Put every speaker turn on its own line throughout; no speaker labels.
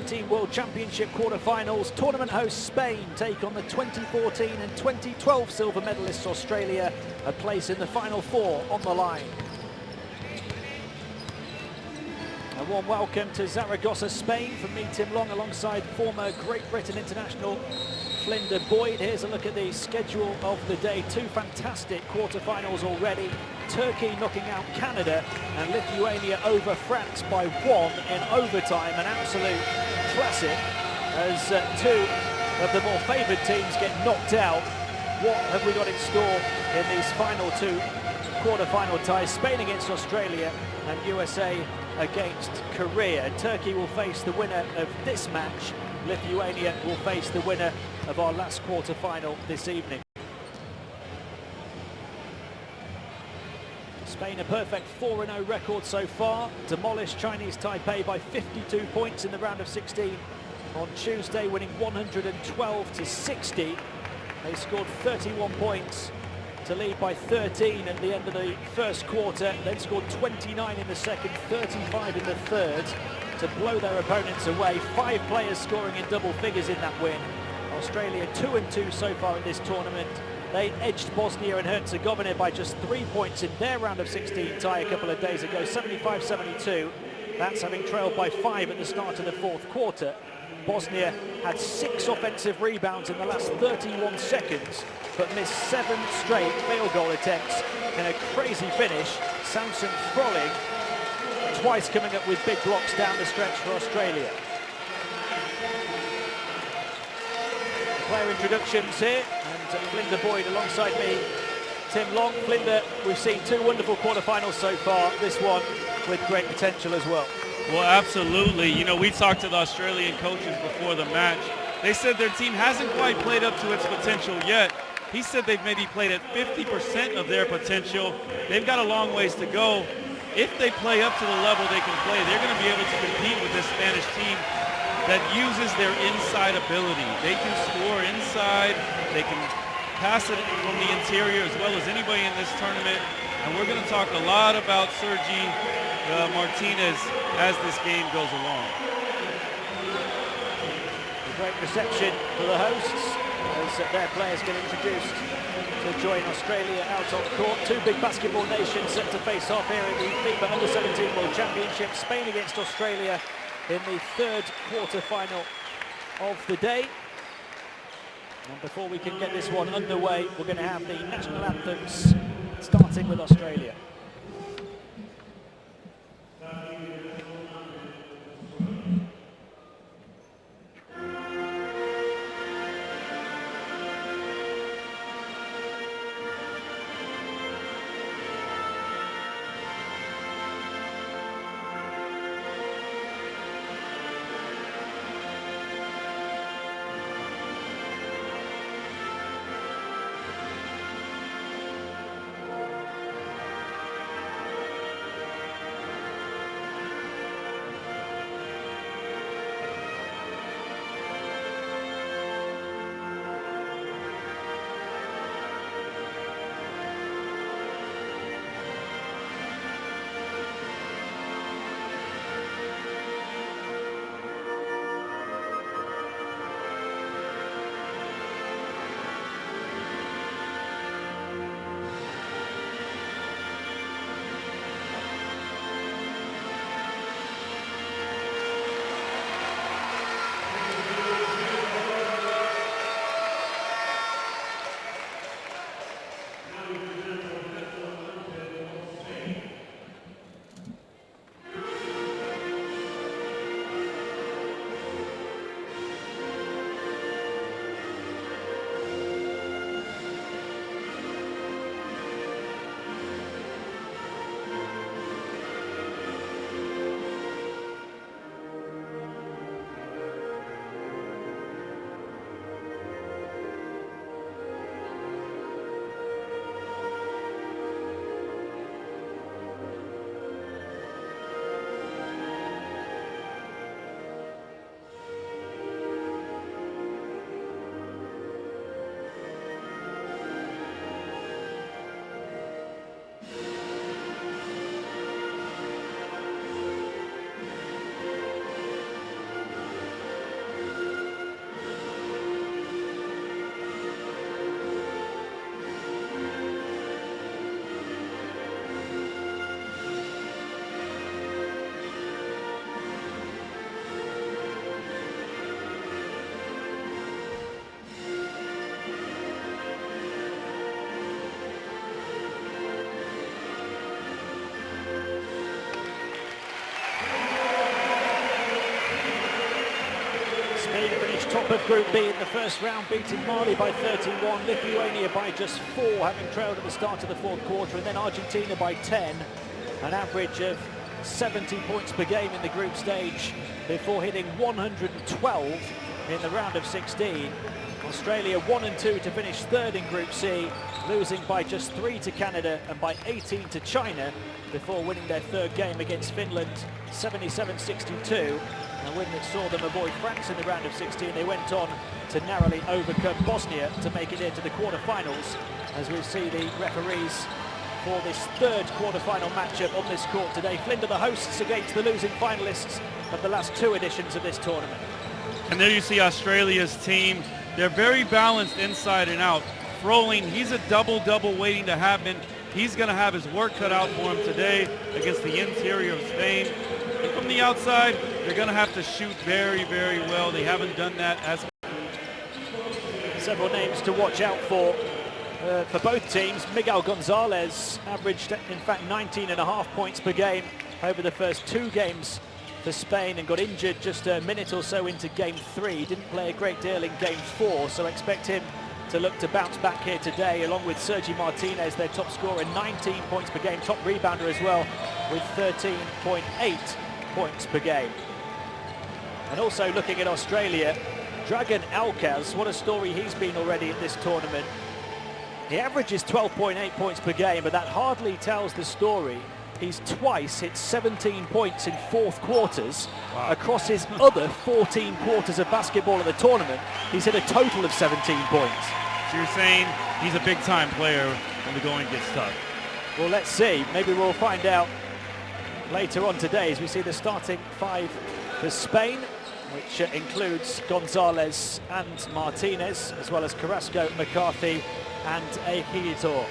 U17 World Championship quarter-finals. Tournament host Spain take on the 2014 and 2012 silver medalists Australia. A place in the final four on the line. A warm welcome to Zaragoza, Spain from me, Tim Long, alongside former Great Britain international Flynn Boyd. Here's a look at the schedule of the day. Two fantastic quarter-finals already. Turkey knocking out Canada and Lithuania over France by 1 in overtime. An absolute classic as two of the more favoured teams get knocked out. What have we got in store in these final two quarter-final ties? Spain against Australia and USA against Korea. Turkey will face the winner of this match. Lithuania will face the winner of our last quarter-final this evening. Spain a perfect 4-0 record so far. Demolished Chinese Taipei by 52 points in the round of 16 on Tuesday, winning 112-60. They scored 31 points to lead by 13 at the end of the first quarter. Then scored 29 in the second, 35 in the third to blow their opponents away. 5 players scoring in double figures in that win. Australia 2-2 so far in this tournament. They edged Bosnia and Herzegovina by just 3 points in their round of 16 tie a couple of days ago, 75-72. That's having trailed by 5 at the start of the fourth quarter. Bosnia had 6 offensive rebounds in the last 31 seconds, but missed 7 straight field goal attempts in a crazy finish. Samson Froling twice coming up with big blocks down the stretch for Australia. Player introductions here, and Flynn Boyd alongside me, Tim Long. Flynn, we've seen 2 wonderful quarterfinals so far, this one with great potential as well.
Well, absolutely. You know, we talked to the Australian coaches before the match. They said their team hasn't quite played up to its potential yet. He said they've maybe played at 50% of their potential. They've got a long ways to go. If they play up to the level they can play, they're going to be able to compete with this Spanish team that uses their inside ability. They can score inside, they can pass it from the interior as well as anybody in this tournament. And we're going to talk a lot about Sergi Martinez as this game goes along.
A great reception for the hosts as their players get introduced to join Australia out on court. 2 big basketball nations set to face off here in the FIBA U17 World Championship. Spain against Australia in the third quarter-final of the day. And before we can get this one underway, we're going to have the national anthems, starting with Australia. Group B in the first round, beating Mali by 31, Lithuania by just 4, having trailed at the start of the fourth quarter, and then Argentina by 10, an average of 70 points per game in the group stage before hitting 112 in the round of 16. Australia 1 and 2 to finish third in Group C, losing by just 3 to Canada and by 18 to China before winning their third game against Finland 77-62, a win that saw them avoid France in the round of 16. They went on to narrowly overcome Bosnia to make it into the quarterfinals, as we see the referees for this third quarterfinal matchup on this court today. Flynn are the hosts against the losing finalists of the last 2 editions of this tournament.
And there you see Australia's team. They're very balanced inside and out. Froling, he's a double-double waiting to happen. He's going to have his work cut out for him today against the interior of Spain. And from the outside, they're going to have to shoot very, very well. They haven't done that as
Several names to watch out for both teams. Miguel Gonzalez averaged, in fact, 19.5 points per game over the first 2 games for Spain and got injured just a minute or so into game 3. Didn't play a great deal in game 4, so expect him to look to bounce back here today, along with Sergi Martinez, their top scorer, 19 points per game, top rebounder as well, with 13.8 points per game. And also looking at Australia, Dragan Alcaz, what a story he's been already in this tournament. He averages 12.8 points per game, but that hardly tells the story. He's twice hit 17 points in fourth quarters. Wow. Across his other 14 quarters of basketball in the tournament, he's hit a total of 17 points.
So you're saying he's a big-time player when the going gets tough?
Well, let's see. Maybe we'll find out later on today as we see the starting 5 for Spain, which includes Gonzalez and Martinez, as well as Carrasco, McCarthy, and Ejiotor.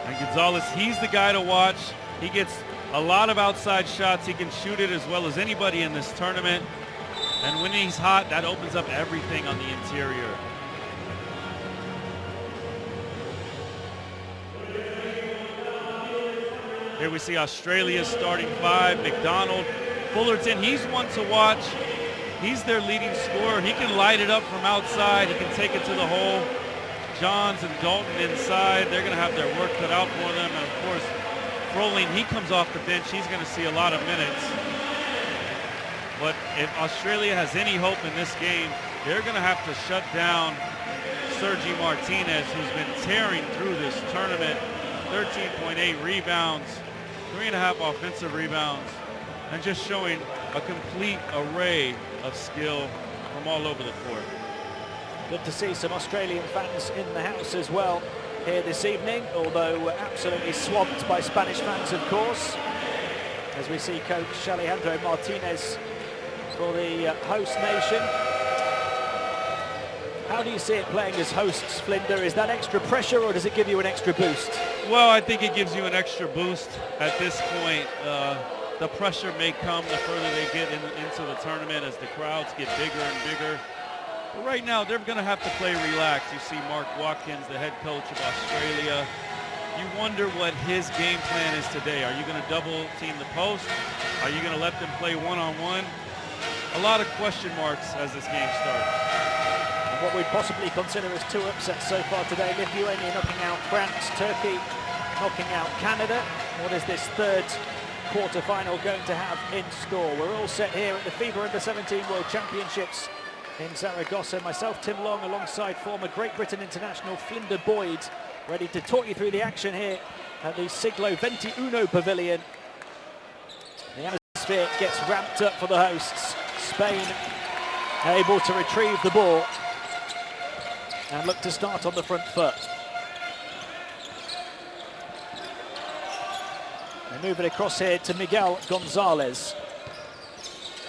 And Gonzalez, he's the guy to watch. He gets a lot of outside shots. He can shoot it as well as anybody in this tournament. And when he's hot, that opens up everything on the interior. Here we see Australia's starting 5. McDonald, Fullerton, he's one to watch. He's their leading scorer. He can light it up from outside. He can take it to the hole. Johns and Dalton inside. They're going to have their work cut out for them. And of course, Froling, he comes off the bench. He's going to see a lot of minutes. But if Australia has any hope in this game, they're going to have to shut down Sergi Martinez, who's been tearing through this tournament. 13.8 rebounds, 3.5 offensive rebounds, and just showing a complete array of skill from all over the court.
Good to see some Australian fans in the house as well here this evening, although absolutely swamped by Spanish fans, of course, as we see coach Alejandro Martinez for the host nation. How do you see it playing as hosts, Flinder? Is that extra pressure or does it give you an extra boost?
Well, I think it gives you an extra boost at this point. The pressure may come the further they get into the tournament as the crowds get bigger and bigger. But right now, they're going to have to play relaxed. You see Mark Watkins, the head coach of Australia. You wonder what his game plan is today. Are you going to double team the post? Are you going to let them play one-on-one? A lot of question marks as this game starts.
And what we'd possibly consider as 2 upsets so far today. Lithuania knocking out France, Turkey knocking out Canada. What is this third quarter-final going to have in store? We're all set here at the FIBA U17 World Championships in Zaragoza. Myself, Tim Long, alongside former Great Britain international Flinder Boyd, ready to talk you through the action here at the Siglo XXI Pavilion. The atmosphere gets ramped up for the hosts. Spain able to retrieve the ball and look to start on the front foot. They move it across here to Miguel Gonzalez.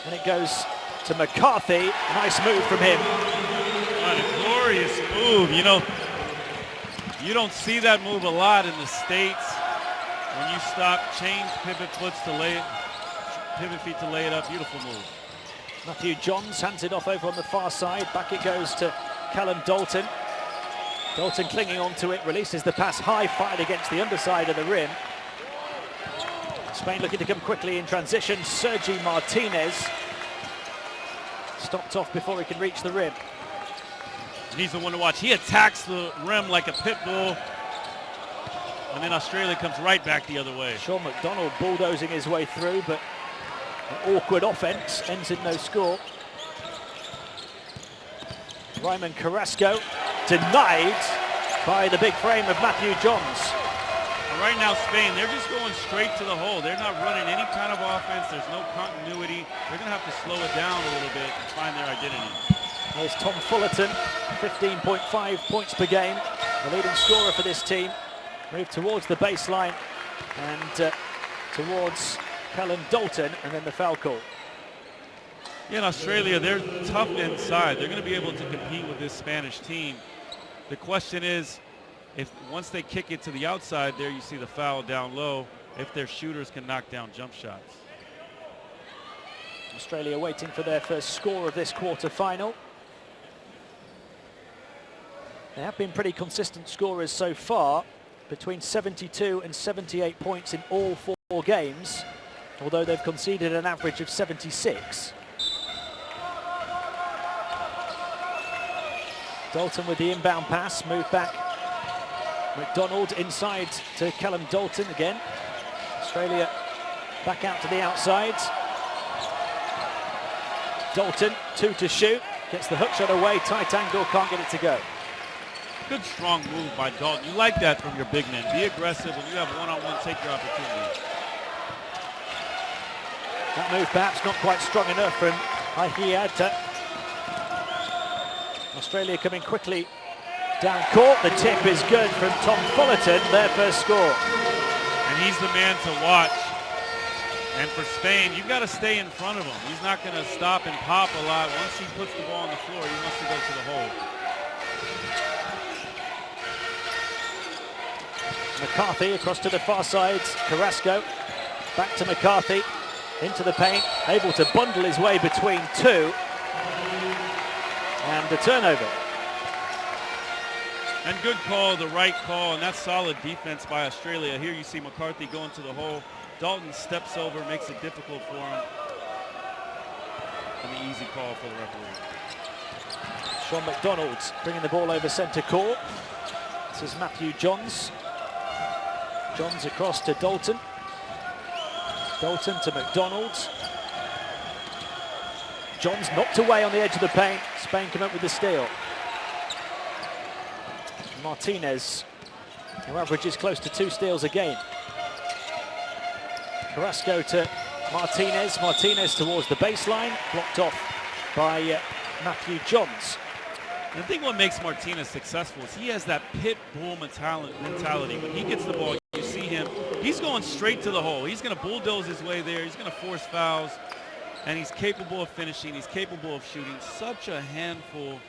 And it goes to McCarthy. Nice move from him.
What a glorious move. You know, you don't see that move a lot in the States. When you stop, change pivot feet to lay it up. Beautiful move.
Matthew Johns hands it off over on the far side. Back it goes to Callum Dalton. Dalton clinging onto it, releases the pass high, fired against the underside of the rim. Spain looking to come quickly in transition. Sergi Martinez Stopped off before he can reach the rim.
And he's the one to watch. He attacks the rim like a pit bull. And then Australia comes right back the other way.
Sean McDonald bulldozing his way through, but an awkward offense ends in no score. Ryman Carrasco denied by the big frame of Matthew Johns.
And right now, Spain, they're just going straight to the hole. They're not running any kind of offense. There's no continuity. They're going to have to slow it down a little bit and find their identity.
There's Tom Fullerton, 15.5 points per game, the leading scorer for this team. Moved towards the baseline and towards Callum Dalton, and then the foul call.
Yeah, in Australia, they're tough inside. They're going to be able to compete with this Spanish team. The question is, if once they kick it to the outside, there you see the foul down low, if their shooters can knock down jump shots.
Australia waiting for their first score of this quarter-final. They have been pretty consistent scorers so far, between 72 and 78 points in all 4 games, although they've conceded an average of 76. Dalton with the inbound pass, move back. McDonald inside to Callum Dalton again. Australia back out to the outside. Dalton, 2 to shoot, gets the hook shot away, tight angle, can't get it to go.
Good strong move by Dalton. You like that from your big men. Be aggressive. When you have one-on-one, take your opportunity.
That move perhaps not quite strong enough from Ahiata. Australia coming quickly down court. The tip is good from Tom Fullerton, their first score.
And he's the man to watch. And for Spain, you've got to stay in front of him. He's not going to stop and pop a lot. Once he puts the ball on the floor, he wants to go to the hole.
McCarthy across to the far side. Carrasco back to McCarthy into the paint, able to bundle his way between 2, and the turnover.
And good call, the right call, and that's solid defense by Australia. Here you see McCarthy going to the hole. Dalton steps over, makes it difficult for him. And the easy call for the referee.
Sean McDonald bringing the ball over centre court. This is Matthew Johns. Johns across to Dalton. Dalton to McDonald. Johns knocked away on the edge of the paint. Spain come up with the steal. Martinez, who averages close to 2 steals a game. Carrasco to Martinez. Martinez towards the baseline, blocked off by Matthew Johns.
I think what makes Martinez successful is he has that pit bull mentality. When he gets the ball, you see him, he's going straight to the hole. He's going to bulldoze his way there. He's going to force fouls, and he's capable of finishing. He's capable of shooting. Such a handful.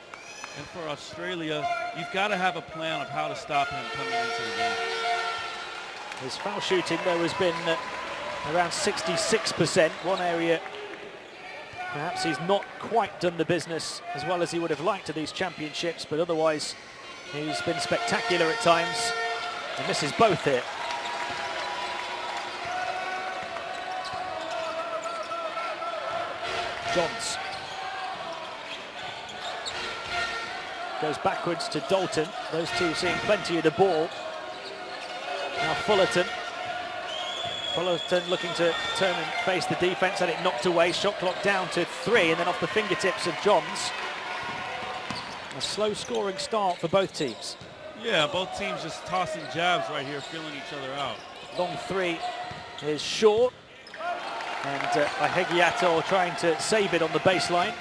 And for Australia, you've got to have a plan of how to stop him coming into the game.
His foul shooting, though, has been around 66%. One area perhaps he's not quite done the business as well as he would have liked at these championships, but otherwise he's been spectacular at times and misses both here. Johns goes backwards to Dalton. Those two seeing plenty of the ball. Now Fullerton looking to turn and face the defense, had it knocked away. Shot clock down to 3, and then off the fingertips of Johns. A slow scoring start for both teams.
Yeah, both teams just tossing jabs right here, feeling each other out.
Long 3 is short, and Ahigiato trying to save it on the baseline.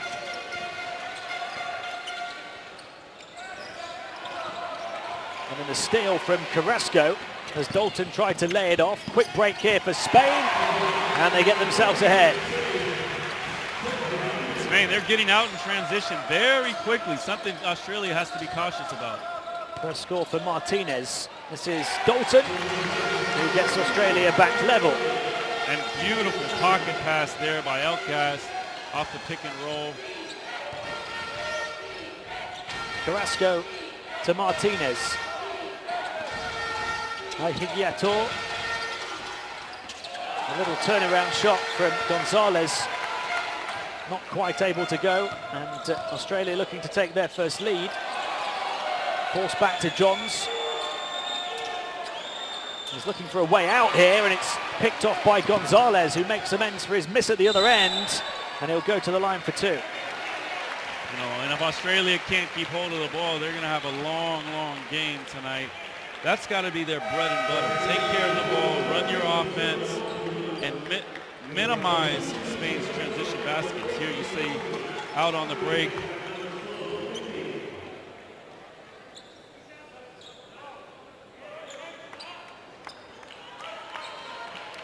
And then the steal from Carrasco as Dalton tried to lay it off. Quick break here for Spain, and they get themselves ahead.
Spain, they're getting out in transition very quickly, something Australia has to be cautious about.
First score for Martinez. This is Dalton, who gets Australia back level.
And beautiful pocket pass there by Elkas off the pick and roll.
Carrasco to Martinez. Ahigiato. A little turnaround shot from Gonzalez. not quite able to go, and Australia looking to take their first lead. Forced back to Johns. He's looking for a way out here, and it's picked off by Gonzalez, who makes amends for his miss at the other end, and he'll go to the line for 2.
You know, and if Australia can't keep hold of the ball, they're going to have a long, long game tonight. That's got to be their bread and butter. Take care of the ball, run your offense, and minimize Spain's transition baskets. Here you see out on the break.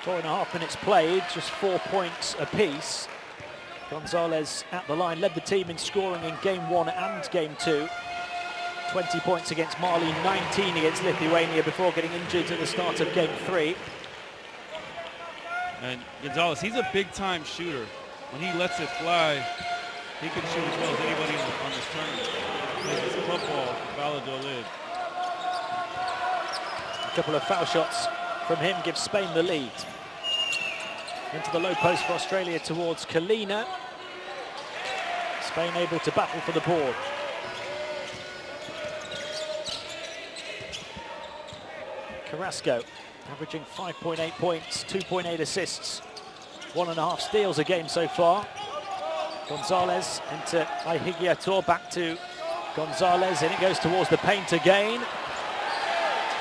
Four and a half minutes played, just 4 points apiece. Gonzalez at the line, led the team in scoring in game 1 and game 2. 20 points against Mali, 19 against Lithuania before getting injured at the start of game 3.
And Gonzalez, he's a big-time shooter. When he lets it fly, he can shoot as well as anybody on this tournament. Plays his club ball for Valladolid.
A couple of foul shots from him gives Spain the lead. Into the low post for Australia towards Kalina. Spain able to battle for the board. Carrasco averaging 5.8 points, 2.8 assists, 1.5 steals a game so far. Gonzalez into Ihigiator, back to Gonzalez, and it goes towards the paint again.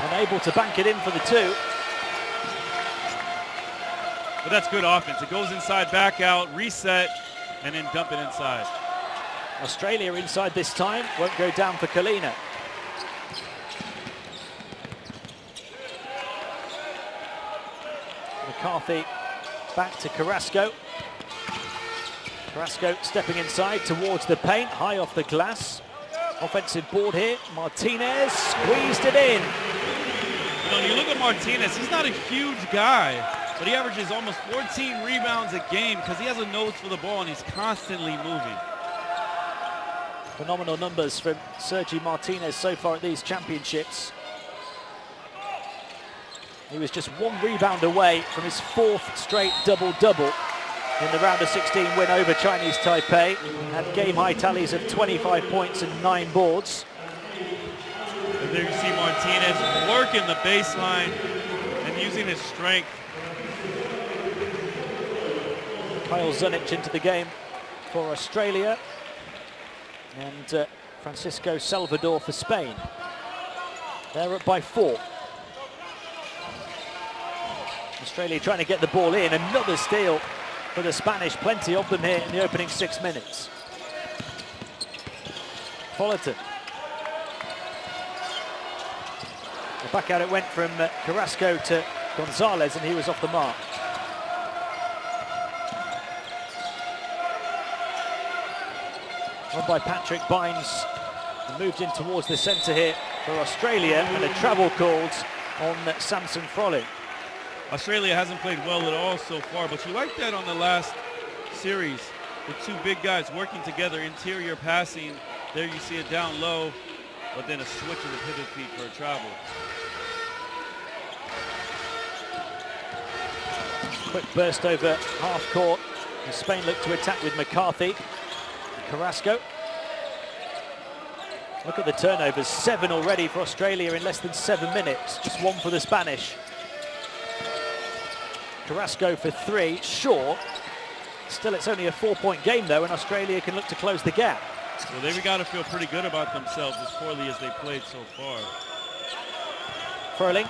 Unable to bank it in for the 2.
But that's good offense. It goes inside, back out, reset, and then dump it inside.
Australia inside this time, won't go down for Kalina. McCarthy back to Carrasco. Carrasco stepping inside towards the paint, high off the glass. Offensive board here, Martinez squeezed it in.
You know, you look at Martinez, he's not a huge guy, but he averages almost 14 rebounds a game because he has a nose for the ball and he's constantly moving.
Phenomenal numbers from Sergi Martinez so far at these championships. He was just 1 rebound away from his 4th straight double-double in the round of 16 win over Chinese Taipei. Had game-high tallies of 25 points and 9 boards.
And there you see Martinez working the baseline and using his strength.
Kyle Zunic into the game for Australia, and Francisco Salvador for Spain. They're up by 4. Australia trying to get the ball in. Another steal for the Spanish. Plenty of them here in the opening 6 minutes. Fullerton. Back out it went from Carrasco to Gonzalez, and he was off the mark. Run by Patrick Bynes, moved in towards the centre here for Australia, and a travel called on Samson Froling.
Australia hasn't played well at all so far, but you like that on the last series. The 2 big guys working together, interior passing. There you see it down low, but then a switch of the pivot feet for a travel.
Quick burst over half court, and Spain look to attack with McCarthy. Carrasco. Look at the turnovers, 7 already for Australia in less than 7 minutes, just 1 for the Spanish. Carrasco for 3, short. Still, it's only a 4-point game though, and Australia can look to close the gap.
Well, they've got to feel pretty good about themselves as poorly as they played so far.
Froling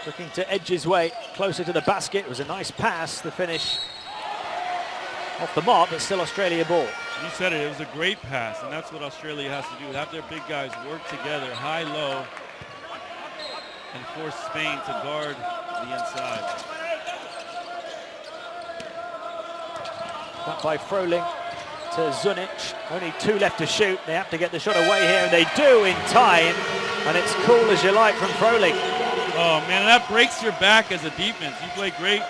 looking to edge his way closer to the basket. It was a nice pass, the finish off the mark, but still Australia ball.
You said it, it was a great pass, and that's what Australia has to do, have their big guys work together, high-low, and force Spain to guard the inside.
Back by Froling to Zunic. Only 2 left to shoot. They have to get the shot away here, and they do in time. And it's cool as you like from Froling.
Oh, man, that breaks your back as a defense. You play great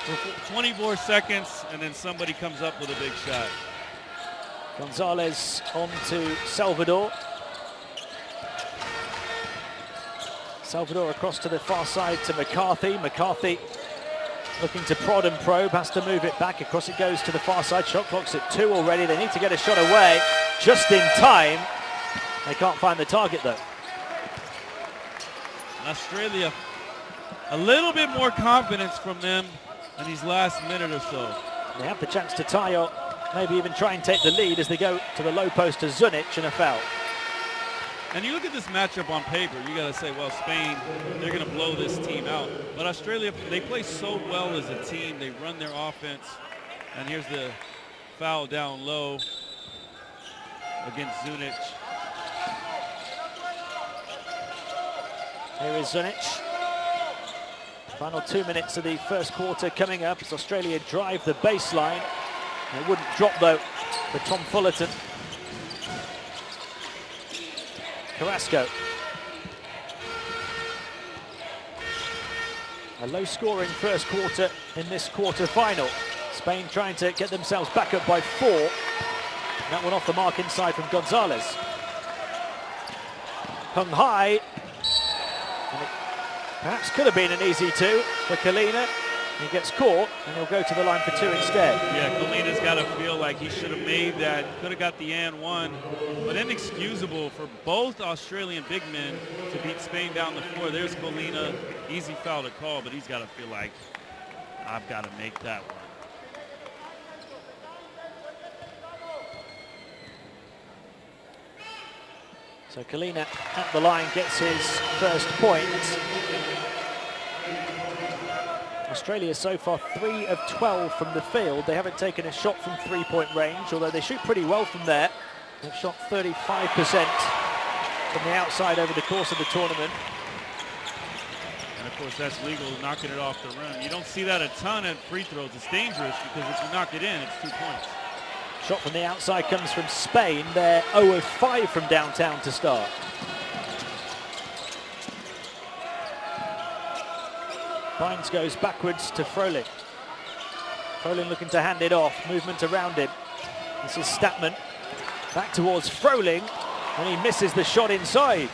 for 24 seconds, and then somebody comes up with a big shot.
Gonzalez on to Salvador. Salvador across to the far side to McCarthy. McCarthy looking to prod and probe, has to move it back. Across it goes to the far side. Shot clock's at 2 already. They need to get a shot away just in time. They can't find the target though.
Australia, a little bit more confidence from them in these last minute or so.
They have the chance to tie or maybe even try and take the lead as they go to the low post to Zunic and a foul.
And you look at this matchup on paper, you got to say, well, Spain, they're going to blow this team out. But Australia, they play so well as a team. They run their offense. And here's the foul down low against Zunic.
Here is Zunic. Final 2 minutes of the first quarter coming up as Australia drive the baseline. It wouldn't drop though for Tom Fullerton. Carrasco. A low-scoring first quarter in this quarter-final. Spain trying to get themselves back up by 4. That one off the mark inside from Gonzalez. Hung high. And it perhaps could have been an easy 2 for Kalina. He gets caught and he'll go to the line for 2 instead.
Yeah, Kalina's got to feel like he should have made that, could have got the and 1, but inexcusable for both Australian big men to beat Spain down the floor. There's Kalina, easy foul to call, but he's got to feel like, I've got to make that one.
So Kalina at the line gets his first point. Australia so far 3 of 12 from the field. They haven't taken a shot from 3-point range, although they shoot pretty well from there. They've shot 35% from the outside over the course of the tournament.
And of course that's legal, knocking it off the rim. You don't see that a ton at free throws. It's dangerous because if you knock it in, it's 2 points.
Shot from the outside comes from Spain. They're 0 of 5 from downtown to start. Bynes goes backwards to Froling. Froling looking to hand it off. Movement around him. This is Statman. Back towards Froling, and he misses the shot inside.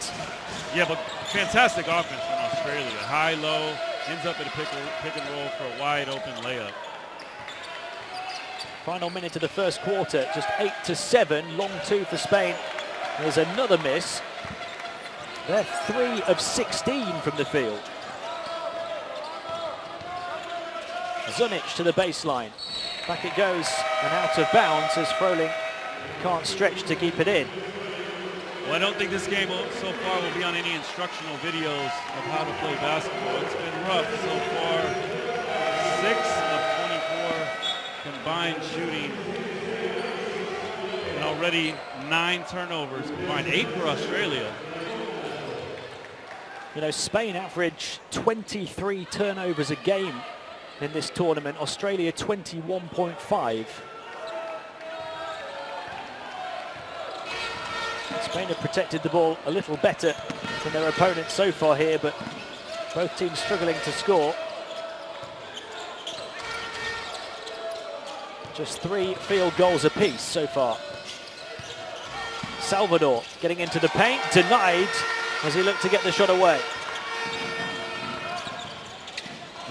Yeah, but fantastic offense from Australia. High, low, ends up at a pick and roll for a wide open layup.
Final minute of the first quarter, just 8-7. Long 2 for Spain. There's another miss. They're 3 of 16 from the field. Zunic to the baseline. Back it goes and out of bounds as Froling can't stretch to keep it in.
Well, I don't think this game so far will be on any instructional videos of how to play basketball. It's been rough so far. 6 of 24 combined shooting. And already 9 turnovers combined, 8 for Australia.
You know, Spain average 23 turnovers a game in this tournament. Australia 21.5. Spain have protected the ball a little better than their opponents so far here, but both teams struggling to score. Just 3 field goals apiece so far. Salvador getting into the paint, denied as he looked to get the shot away.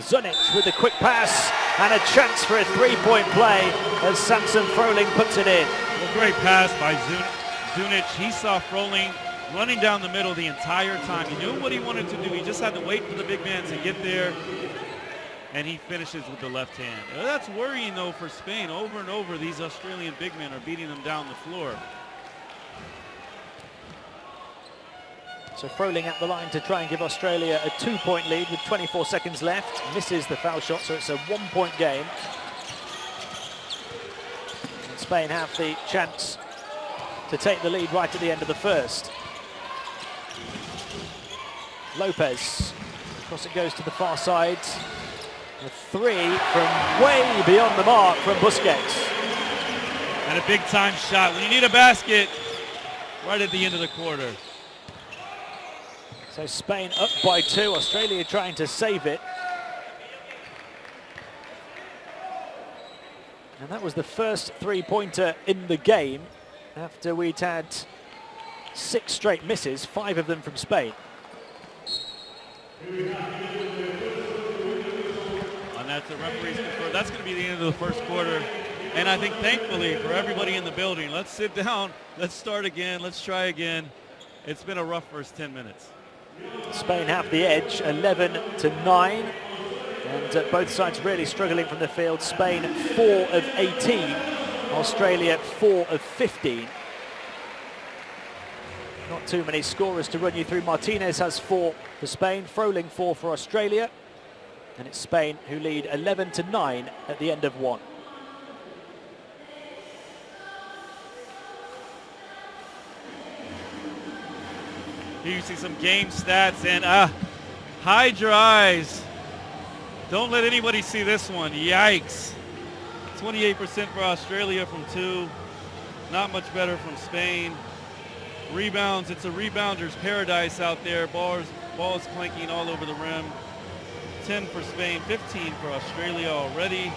Zunic with a quick pass and a chance for a 3-point play as Samson Froling puts it in.
A great pass by Zunic. He saw Froling running down the middle the entire time. He knew what he wanted to do. He just had to wait for the big man to get there, and he finishes with the left hand. That's worrying, though, for Spain. Over and over, these Australian big men are beating them down the floor.
So Froling at the line to try and give Australia a 2-point lead with 24 seconds left. Misses the foul shot, so it's a 1-point game. And Spain have the chance to take the lead right at the end of the first. Lopez, across it goes to the far side. A 3 from way beyond the mark from Busquets.
And a big-time shot when you need a basket right at the end of the quarter.
So Spain up by 2, Australia trying to save it. And that was the first 3-pointer in the game after we'd had 6 straight misses, 5 of them from Spain.
And that's the referee's confirmed. That's going to be the end of the first quarter. And I think thankfully for everybody in the building, let's sit down, let's start again, let's try again. It's been a rough first 10 minutes.
Spain have the edge, 11-9. And both sides really struggling from the field. Spain 4 of 18, Australia 4 of 15. Not too many scorers to run you through. Martinez has 4 for Spain, Froling 4 for Australia. And it's Spain who lead 11-9 at the end of 1.
Here you see some game stats, and hide your eyes. Don't let anybody see this one. Yikes. 28% for Australia from 2. Not much better from Spain. Rebounds, it's a rebounder's paradise out there. Balls clanking all over the rim. 10 for Spain, 15 for Australia already.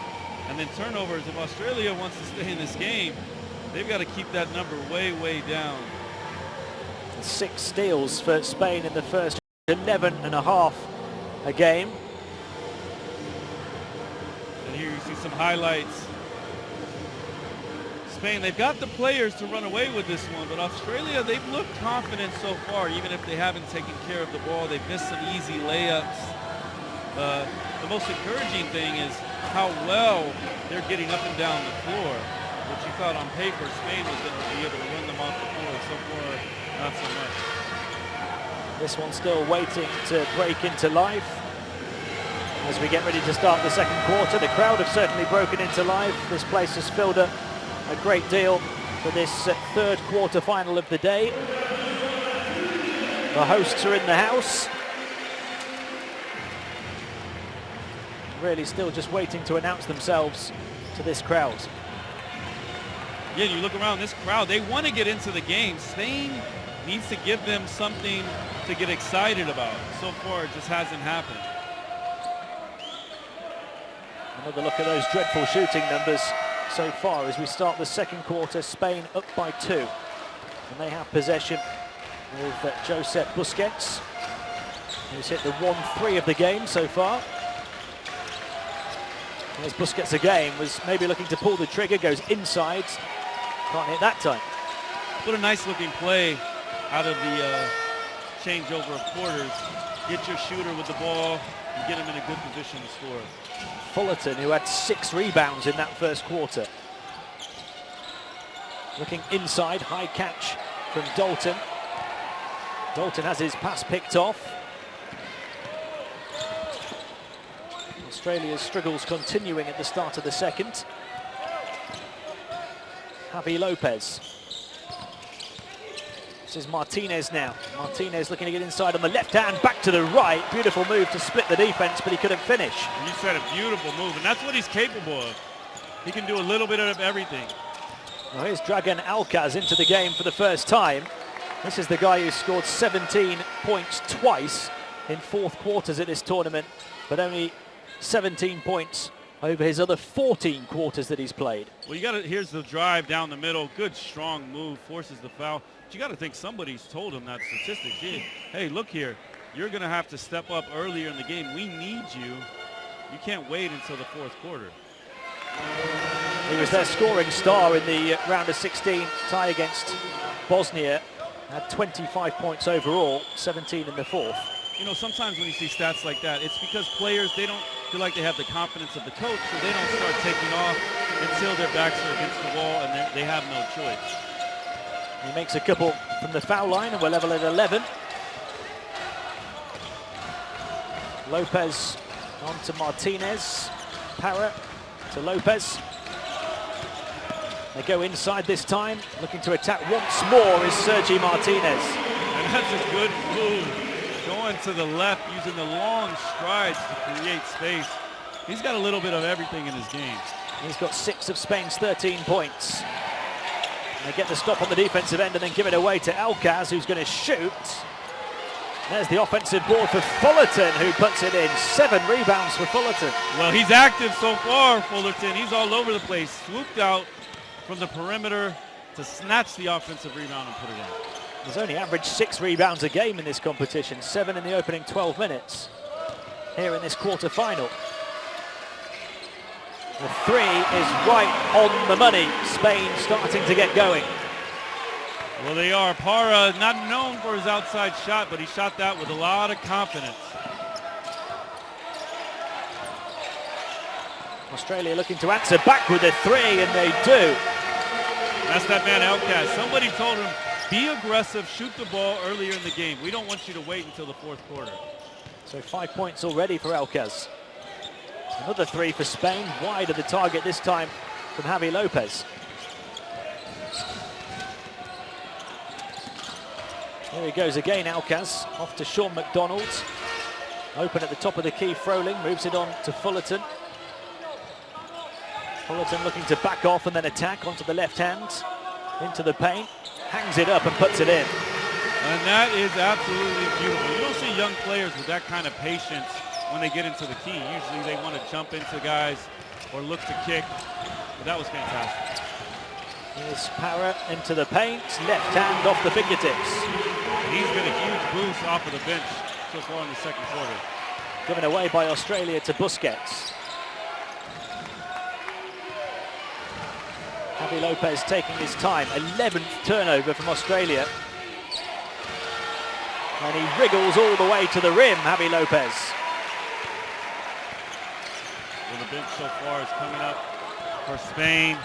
And then turnovers, if Australia wants to stay in this game, they've got to keep that number way, way down.
6 steals for Spain in the first 11.5 a game.
And here you see some highlights. Spain, they've got the players to run away with this one, but Australia, they've looked confident so far, even if they haven't taken care of the ball. They've missed some easy layups. The most encouraging thing is how well they're getting up and down the floor, which you thought on paper Spain was going to be able to run them off the floor. So far, not so much.
This one's still waiting to break into life. As we get ready to start the second quarter, the crowd have certainly broken into life. This place has filled up a great deal for this third quarter final of the day. The hosts are in the house. Really still just waiting to announce themselves to this crowd.
Yeah, you look around this crowd, they want to get into the game. Spain needs to give them something to get excited about. So far, it just hasn't happened.
Another look at those dreadful shooting numbers so far as we start the second quarter. Spain up by 2. And they have possession with Josep Busquets, who's hit the 1-3 of the game so far. As Busquets again was maybe looking to pull the trigger, goes inside. Can't hit that time.
What a nice looking play out of the changeover of quarters. Get your shooter with the ball and get him in a good position to score.
Fullerton, who had 6 rebounds in that first quarter. Looking inside, high catch from Dalton. Dalton has his pass picked off. Australia's struggles continuing at the start of the second. Javi Lopez. This is Martinez now. Martinez looking to get inside on the left hand, back to the right. Beautiful move to split the defense, but he couldn't finish.
You said a beautiful move, and that's what he's capable of. He can do a little bit of everything.
Well, here's Dragan Alcaz into the game for the first time. This is the guy who scored 17 points twice in fourth quarters at this tournament, but only 17 points over his other 14 quarters that he's played.
Well, here's the drive down the middle. Good, strong move, forces the foul. But you got to think somebody's told him that statistic. Hey, look here. You're going to have to step up earlier in the game. We need you. You can't wait until the fourth quarter.
He was their scoring star in the round of 16 tie against Bosnia. Had 25 points overall, 17 in the fourth.
You know, sometimes when you see stats like that, it's because players, they don't feel like they have the confidence of the coach, so they don't start taking off until their backs are against the wall and they have no choice.
He makes a couple from the foul line and we're level at 11. Lopez on to Martinez. Parra to Lopez. They go inside this time, looking to attack once more is Sergi Martinez.
And that's a good move. Going to the left, using the long strides to create space. He's got a little bit of everything in his game.
He's got 6 of Spain's 13 points. They get the stop on the defensive end and then give it away to Alcaz, who's going to shoot. There's the offensive board for Fullerton, who puts it in. 7 rebounds for Fullerton.
Well, he's active so far, Fullerton. He's all over the place. Swooped out from the perimeter to snatch the offensive rebound and put it in.
He's only averaged 6 rebounds a game in this competition, 7 in the opening 12 minutes here in this quarter-final. The three is right on the money. Spain starting to get going.
Well, they are. Parra, not known for his outside shot, but he shot that with a lot of confidence.
Australia looking to answer back with a three, and they do.
That's that man, Alcaz. Somebody told him, be aggressive, shoot the ball earlier in the game. We don't want you to wait until the fourth quarter.
So 5 points already for Alcaz. Another three for Spain, wide of the target this time from Javi Lopez. Here he goes again, Alcaz, off to Sean McDonald. Open at the top of the key, Froling moves it on to Fullerton. Fullerton looking to back off and then attack onto the left hand, into the paint, hangs it up and puts it in.
And that is absolutely beautiful. You don't see young players with that kind of patience when they get into the key. Usually they want to jump into guys or look to kick, but that was fantastic.
Here's Parra into the paint, left hand off the fingertips.
And he's got a huge boost off of the bench so far in the second quarter.
Given away by Australia to Busquets. Javi Lopez taking his time, 11th turnover from Australia. And he wriggles all the way to the rim, Javi Lopez.
Well, the bench so far is coming up for Spain.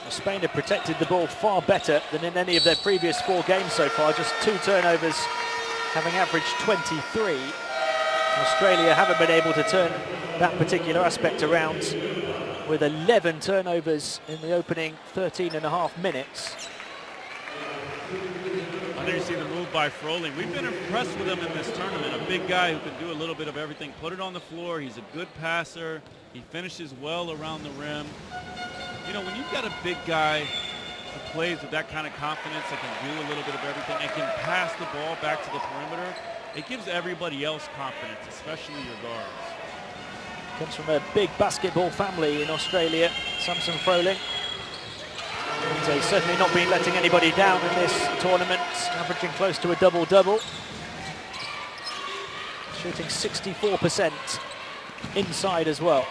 Spain have protected the ball far better than in any of their previous 4 games so far, just 2 turnovers, having averaged 23. Australia haven't been able to turn that particular aspect around with 11 turnovers in the opening 13.5 minutes.
I know you see the move by Froling. We've been impressed with him in this tournament. A big guy who can do a little bit of everything, put it on the floor. He's a good passer. He finishes well around the rim. You know, when you've got a big guy who plays with that kind of confidence, that can do a little bit of everything, and can pass the ball back to the perimeter, it gives everybody else confidence, especially your guards.
Comes from a big basketball family in Australia, Samson Froling. So he's certainly not been letting anybody down in this tournament, averaging close to a double-double. Shooting 64% inside as well.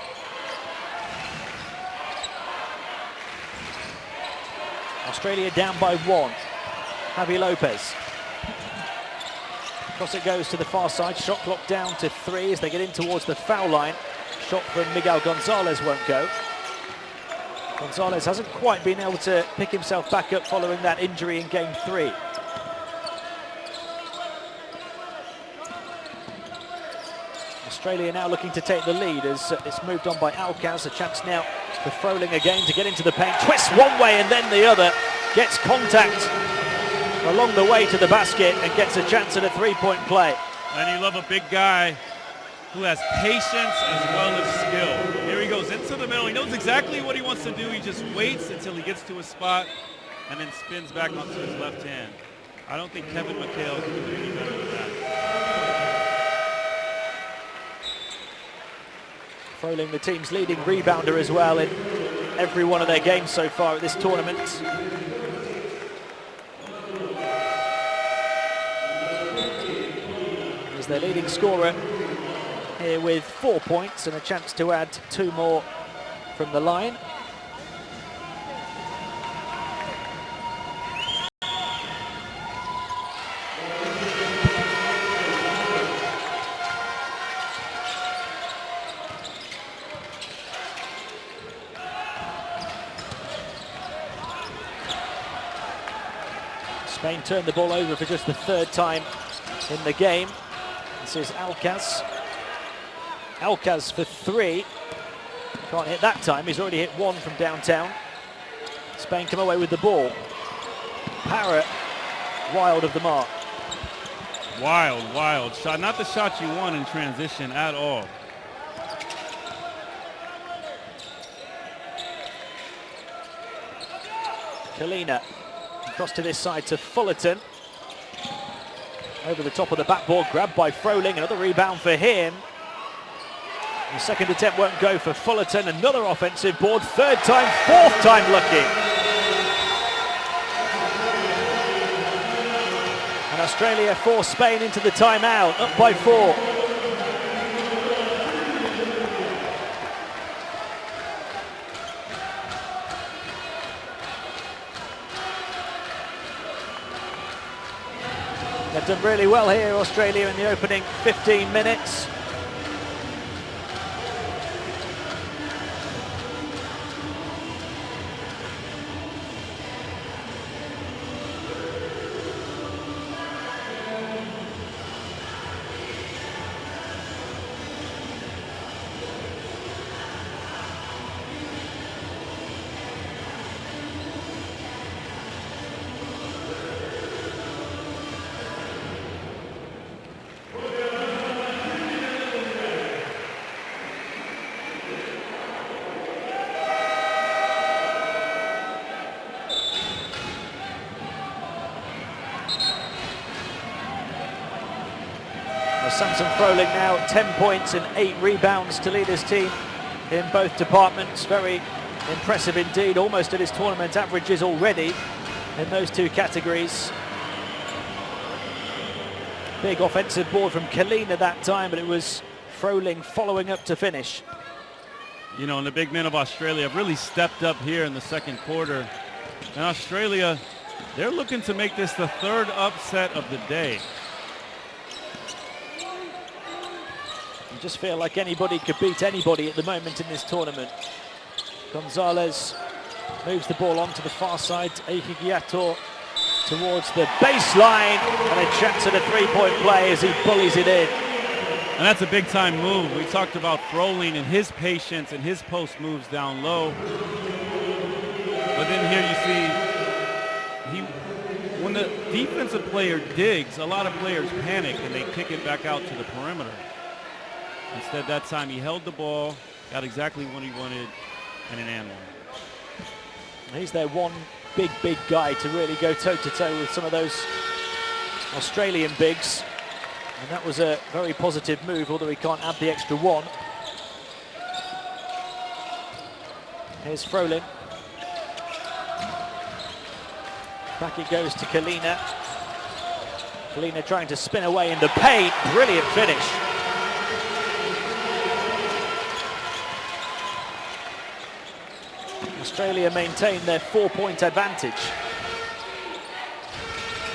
Australia down by 1. Javi Lopez. Across it goes to the far side. Shot clock down to 3 as they get in towards the foul line. Shot from Miguel Gonzalez won't go. Gonzalez hasn't quite been able to pick himself back up following that injury in game 3. Australia now looking to take the lead as it's moved on by Alcaz. A chance now for Froling again to get into the paint. Twists one way and then the other. Gets contact along the way to the basket and gets a chance at a 3-point play.
And you love a big guy who has patience as well as skill. Here he goes into the middle. He knows exactly what he wants to do. He just waits until he gets to a spot and then spins back onto his left hand. I don't think Kevin McHale can do any better than that.
Froling, the team's leading rebounder as well in every one of their games so far at this tournament. He's their leading scorer here with 4 points and a chance to add 2 more from the line. Spain turned the ball over for just the 3rd time in the game. This is Alcaz. Alcaz for 3. Can't hit that time. He's already hit 1 from downtown. Spain come away with the ball. Parra wild of the mark.
Wild shot. Not the shot you want in transition at all.
Kalina across to this side to Fullerton. Over the top of the backboard, grabbed by Froling. Another rebound for him. The second attempt won't go for Fullerton. Another offensive board. 3rd time, 4th time lucky. And Australia force Spain into the timeout, up by 4. They've done really well here, Australia, in the opening 15 minutes. Samson Froling now 10 points and 8 rebounds to lead his team in both departments. Very impressive indeed, almost at his tournament averages already in those two categories. Big offensive board from Kalina that time, but it was Froling following up to finish.
You know, and the big men of Australia have really stepped up here in the second quarter. And Australia, they're looking to make this the third upset of the day.
You just feel like anybody could beat anybody at the moment in this tournament. Gonzalez moves the ball onto the far side. Ehigiator towards the baseline, and a chance at a three-point play as he bullies it in.
And that's a big-time move. We talked about Froling and his patience and his post moves down low. But then here you see, when the defensive player digs, a lot of players panic and they kick it back out to the perimeter. Instead, that time he held the ball, got exactly what he wanted, and an and one.
He's their one big guy to really go toe-to-toe with some of those Australian bigs. And that was a very positive move, although he can't add the extra one. Here's Froling. Back it goes to Kalina. Kalina trying to spin away in the paint. Brilliant finish. Australia maintain their 4-point advantage.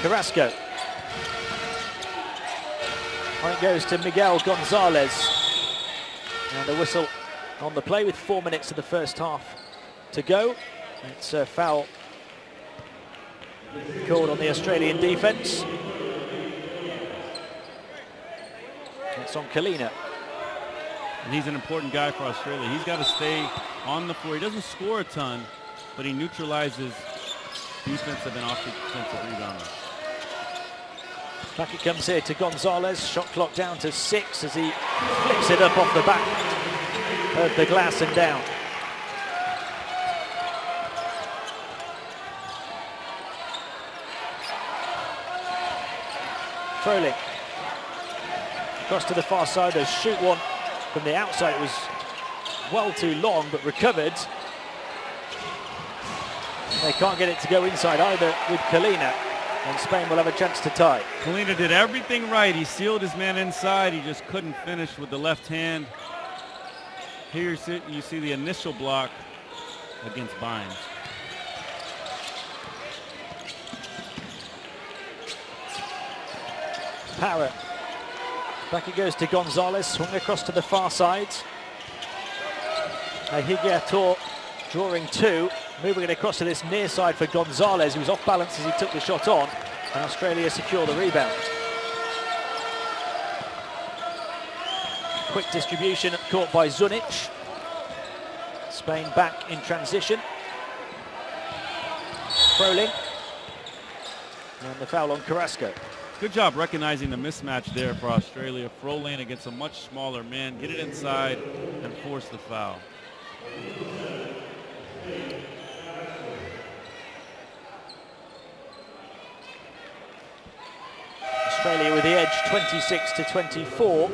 Carrasco. On it goes to Miguel Gonzalez. And a whistle on the play with 4 minutes of the first half to go. It's a foul called on the Australian defence. It's on Kalina.
And he's an important guy for Australia. He's got to stay on the floor. He doesn't score a ton, but he neutralizes defensive and offensive rebounders.
Back it comes here to Gonzalez. Shot clock down to 6 as he flicks it up off the back of the glass and down. Froling. Across to the far side. They shoot one from the outside. It was well too long, but recovered. They can't get it to go inside either with Kalina, and Spain will have a chance to tie.
Kalina did everything right. He sealed his man inside. He just couldn't finish with the left hand. Here you see the initial block against Bynes.
Parrott. Back it goes to Gonzalez, swung across to the far side. Higiator drawing 2, moving it across to this near side for Gonzalez, who was off balance as he took the shot on, and Australia secure the rebound. Quick distribution caught by Zunic. Spain back in transition. Froling. And the foul on Carrasco.
Good job recognizing the mismatch there for Australia. Froling against a much smaller man, get it inside and force the foul.
Australia with the edge, 26-24.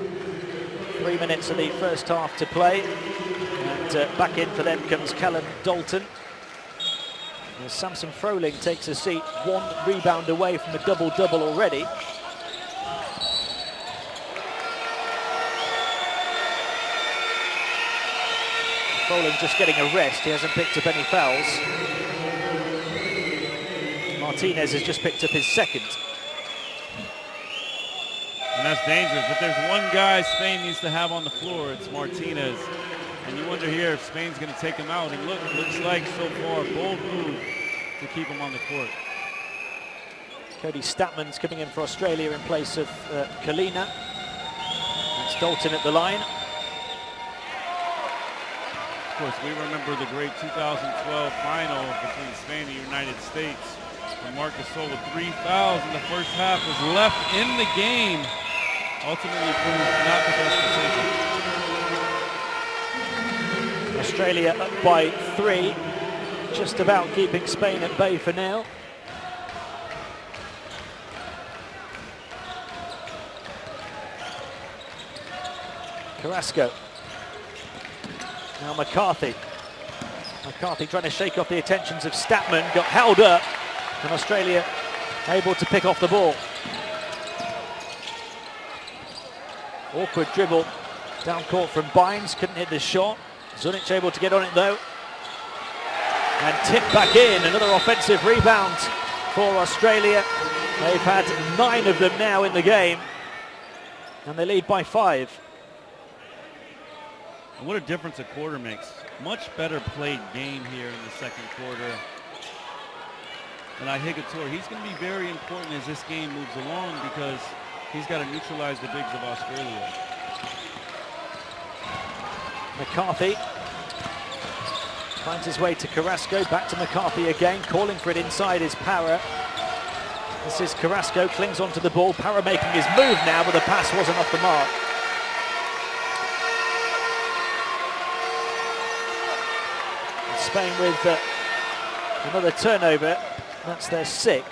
3 minutes of the first half to play. And back in for them comes Callum Dalton. As Samson Froling takes a seat, 1 rebound away from a double-double already. Froling just getting a rest. He hasn't picked up any fouls. Martinez has just picked up his second.
And that's dangerous. But there's one guy Spain needs to have on the floor. It's Martinez. And you wonder here if Spain's going to take him out. And looks like so far a bold move to keep him on the court.
Cody Statman's coming in for Australia in place of Kalina. That's Dalton at the line.
Of course, we remember the great 2012 final between Spain and the United States. When Marcus Gasol with 3 fouls in the first half was left in the game. Ultimately proved not the best decision.
Australia up by 3. Just about keeping Spain at bay for now. Carrasco. Now McCarthy. McCarthy trying to shake off the attentions of Statman, got held up, and Australia able to pick off the ball. Awkward dribble down court from Bynes, couldn't hit the shot. Zunic able to get on it though. And tipped back in, another offensive rebound for Australia. They've had 9 of them now in the game, and they lead by 5.
And what a difference a quarter makes. Much better played game here in the second quarter. And Higator, he's going to be very important as this game moves along because he's got to neutralize the bigs of Australia.
McCarthy finds his way to Carrasco, back to McCarthy again, calling for it inside is Para. This is Carrasco, clings onto the ball, Para making his move now, but the pass wasn't off the mark. Spain with another turnover, that's their 6th.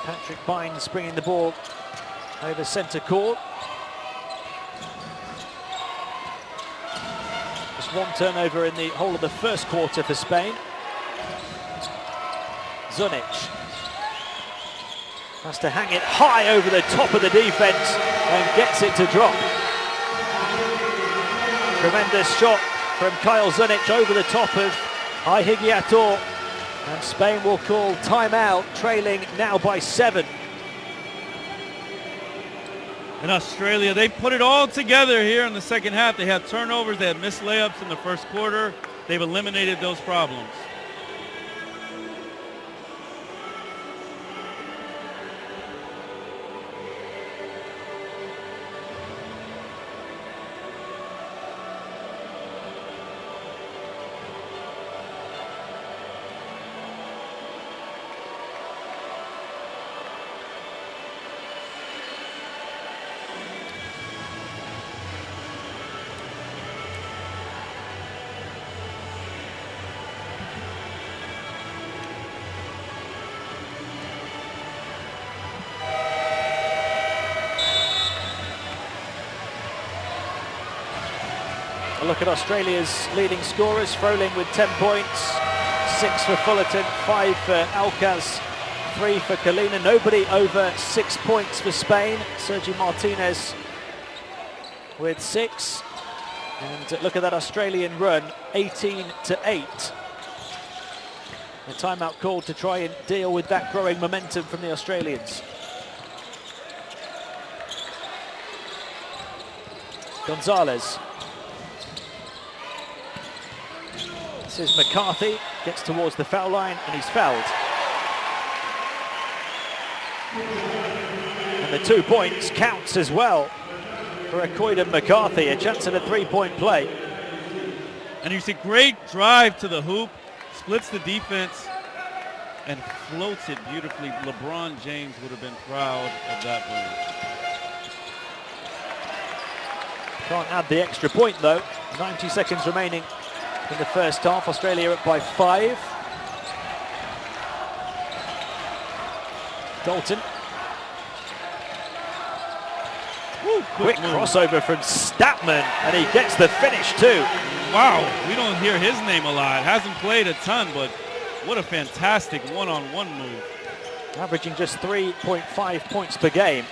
Patrick Bynes bringing the ball over centre court. Just 1 turnover in the whole of the first quarter for Spain. Zunic has to hang it high over the top of the defense and gets it to drop. Tremendous shot from Kyle Zunic over the top of Higator. And Spain will call timeout, trailing now by 7.
And Australia, they put it all together here in the second half. They had turnovers, they had missed layups in the first quarter. They've eliminated those problems.
A look at Australia's leading scorers. Froling with 10 points, 6 for Fullerton, 5 for Alcaz, 3 for Kalina. Nobody over 6 points for Spain. Sergi Martinez with 6. And look at that Australian run, 18-8. A timeout called to try and deal with that growing momentum from the Australians. Gonzalez. This is McCarthy, gets towards the foul line and he's fouled. And the 2 points counts as well for Acoyden McCarthy, a chance at a 3-point play.
And you see great drive to the hoop, splits the defense and floats it beautifully. LeBron James would have been proud of that move.
Can't add the extra point though. 90 seconds remaining in the first half. Australia up by 5. Dalton. Woo, quick crossover from Statman, and he gets the finish too.
Wow, we don't hear his name a lot. Hasn't played a ton, but what a fantastic one-on-one move.
Averaging just 3.5 points per game.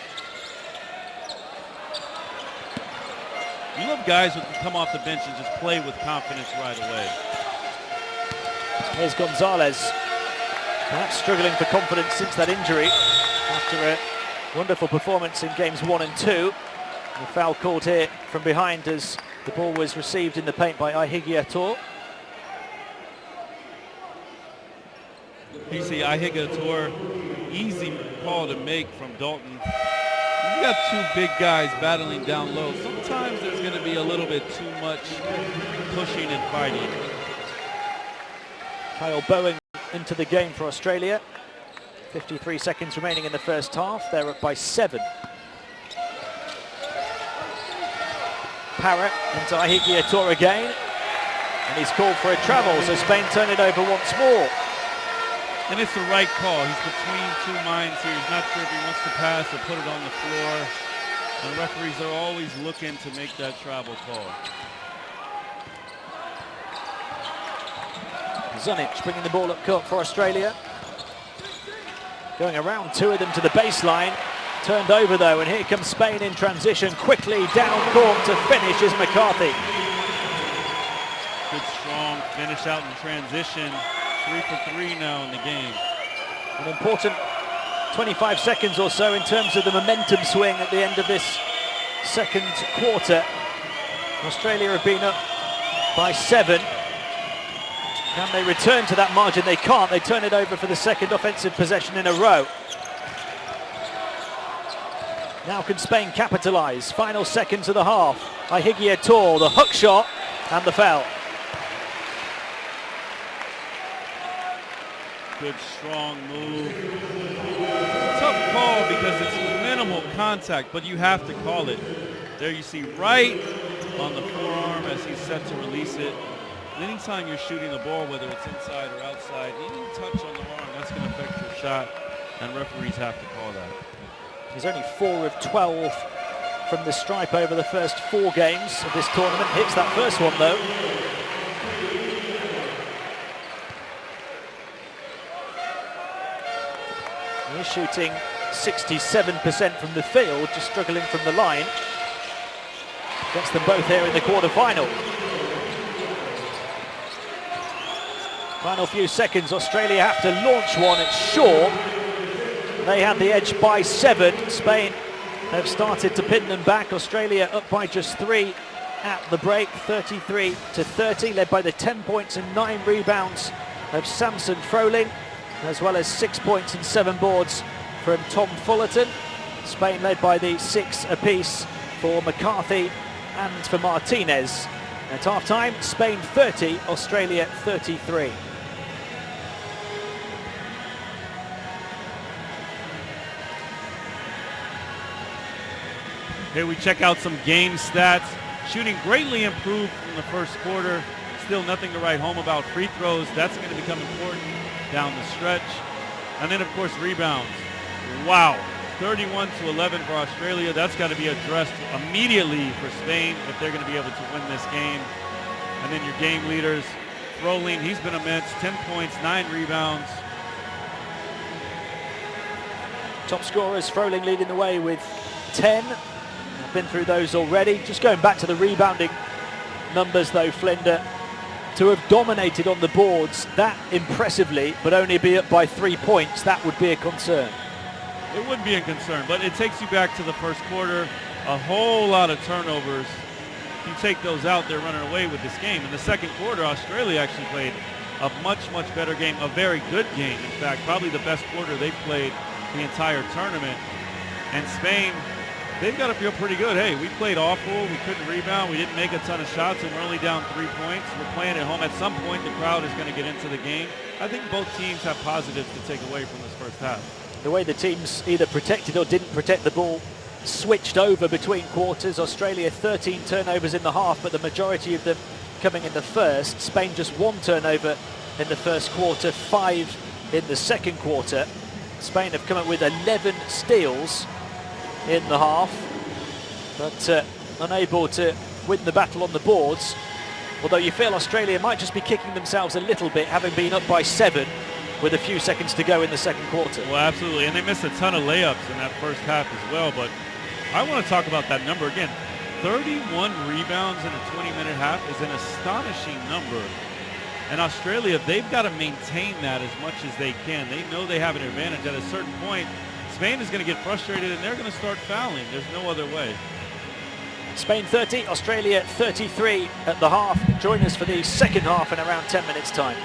You love guys who can come off the bench and just play with confidence right away.
Here's Gonzalez. Perhaps struggling for confidence since that injury after a wonderful performance in games 1 and 2. The foul called here from behind as the ball was received in the paint by Ihigiator.
You see Ihigator, easy call to make from Dalton. You got two big guys battling down low. Sometimes there's going to be a little bit too much pushing and fighting.
Kyle Bowen into the game for Australia. 53 seconds remaining in the first half. They're up by 7. Parrott into Ihigiator again. And he's called for a travel, so Spain turn it over once more.
And it's the right call. He's between two minds here. He's not sure if he wants to pass or put it on the floor. And referees are always looking to make that travel call.
Zunic bringing the ball up court for Australia. Going around 2 of them to the baseline. Turned over though, and here comes Spain in transition. Quickly down court to finish is McCarthy.
Good strong finish out in transition. 3 for 3 now in the game.
An important 25 seconds or so in terms of the momentum swing at the end of this second quarter. Australia have been up by 7. Can they return to that margin? They can't. They turn it over for the second offensive possession in a row. Now can Spain capitalise? Final seconds of the half. Ihigiator, the hook shot and the foul.
Good strong move. Tough call because it's minimal contact, but you have to call it. There you see right on the forearm as he's set to release it. And anytime you're shooting the ball, whether it's inside or outside, any touch on the arm, that's going to affect your shot, and referees have to call that.
He's only 4 of 12 from the stripe over the first 4 games of this tournament. Hits that first one though. He's shooting 67% from the field, just struggling from the line. Gets them both here in the quarter-final. Final few seconds, Australia have to launch one, it's short. They had the edge by 7. Spain have started to pin them back. Australia up by just 3 at the break, 33-30, led by the 10 points and 9 rebounds of Samson Froling, as well as 6 points and 7 boards from Tom Fullerton. Spain led by the 6 apiece for McCarthy and for Martinez. At half-time, Spain 30, Australia 33.
Here we check out some game stats. Shooting greatly improved from the first quarter. Still nothing to write home about. Free throws, that's going to become important down the stretch. And then, of course, rebounds. Wow, 31-11 for Australia. That's got to be addressed immediately for Spain if they're going to be able to win this game. And then your game leaders, Froling, he's been immense. 10 points, 9 rebounds.
Top scorers, Froling leading the way with 10. I've been through those already. Just going back to the rebounding numbers though, Flinder, to have dominated on the boards that impressively, but only be up by 3 points, that would be a concern.
It would be a concern, but it takes you back to the first quarter. A whole lot of turnovers. If you take those out, they're running away with this game. In the second quarter, Australia actually played a much, much better game, a very good game. In fact, probably the best quarter they've played the entire tournament. And Spain, they've got to feel pretty good. Hey, we played awful. We couldn't rebound. We didn't make a ton of shots, and we're only down 3 points. We're playing at home. At some point, the crowd is going to get into the game. I think both teams have positives to take away from this first half.
The way the teams either protected or didn't protect the ball switched over between quarters. Australia 13 turnovers in the half, but the majority of them coming in the first. Spain just 1 turnover in the first quarter, 5 in the second quarter. Spain have come up with 11 steals in the half, but unable to win the battle on the boards. Although you feel Australia might just be kicking themselves a little bit, having been up by 7 with a few seconds to go in the second quarter.
Well, absolutely, and they missed a ton of layups in that first half as well, but I want to talk about that number again. 31 rebounds in a 20-minute half is an astonishing number And Australia, they've got to maintain that as much as they can. They know they have an advantage. At a certain point, Spain is going to get frustrated and they're going to start fouling. There's no other way.
Spain 30, Australia 33 at the half. Join us for the second half in around 10 minutes' time.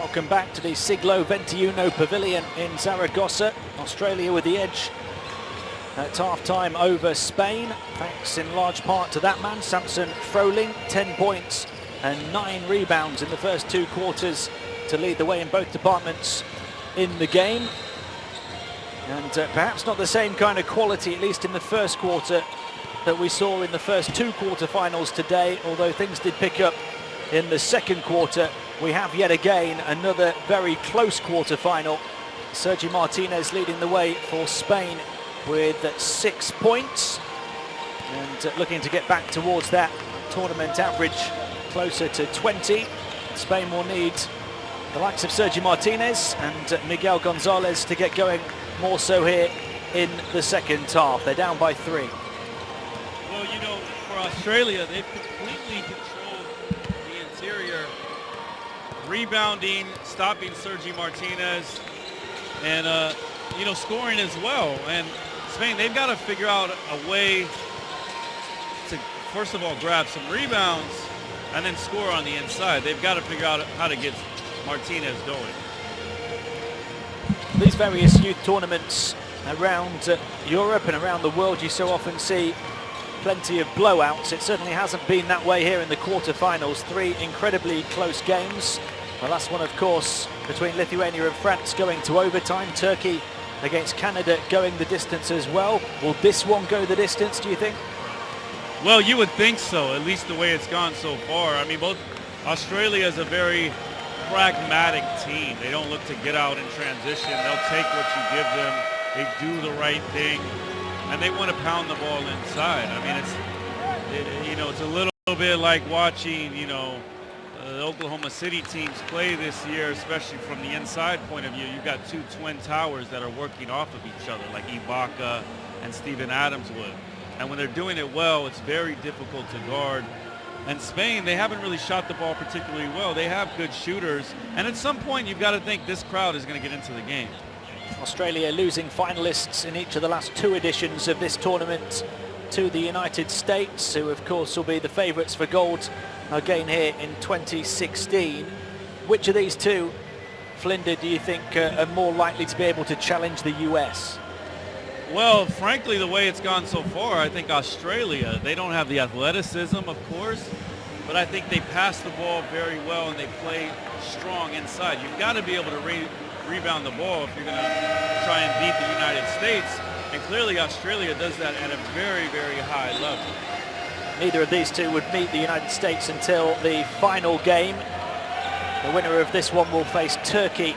Welcome back to the Siglo XXI Pavilion in Zaragoza. Australia with the edge at half-time over Spain, thanks in large part to that man, Samson Froling, 10 points and 9 rebounds in the first 2 quarters to lead the way in both departments in the game. And perhaps not the same kind of quality, at least in the first quarter, that we saw in the first 2 quarterfinals today, although things did pick up in the second quarter. We have yet again another very close quarterfinal. Sergi Martinez leading the way for Spain with 6 points and looking to get back towards that tournament average closer to 20. Spain will need the likes of Sergi Martinez and Miguel Gonzalez to get going more so here in the second half. They're down by 3.
Well, you know, for Australia, they've completely controlled the interior, rebounding, stopping Sergi Martinez, and you know, scoring as well. And Spain, they've got to figure out a way to, first of all, grab some rebounds and then score on the inside. They've got to figure out how to get Martinez going.
These various youth tournaments around Europe and around the world, you so often see plenty of blowouts. It certainly hasn't been that way here in the quarterfinals. 3 incredibly close games. The last one, of course, between Lithuania and France going to overtime. Turkey against Canada going the distance as well. Will this one go the distance, do you think?
Well, you would think so, at least the way it's gone so far. I mean, both Australia is a very pragmatic team. They don't look to get out in transition. They'll take what you give them. They do the right thing, and they want to pound the ball inside. I mean, you know, it's a little bit like watching, you know, the Oklahoma City teams play this year, especially from the inside point of view. You've got 2 twin towers that are working off of each other, like Ibaka and Steven Adams would. And when they're doing it well, it's very difficult to guard. And Spain, they haven't really shot the ball particularly well. They have good shooters. And at some point, you've got to think this crowd is going to get into the game.
Australia losing finalists in each of the last 2 editions of this tournament to the United States, who of course will be the favourites for gold again here in 2016. Which of these 2, Flinder, do you think are more likely to be able to challenge the US?
Well, frankly, the way it's gone so far, I think Australia, they don't have the athleticism, of course, but I think they pass the ball very well and they play strong inside. You've got to be able to rebound the ball if you're going to try and beat the United States, and clearly Australia does that at a very, very high level.
Neither of these 2 would meet the United States until the final game. The winner of this one will face Turkey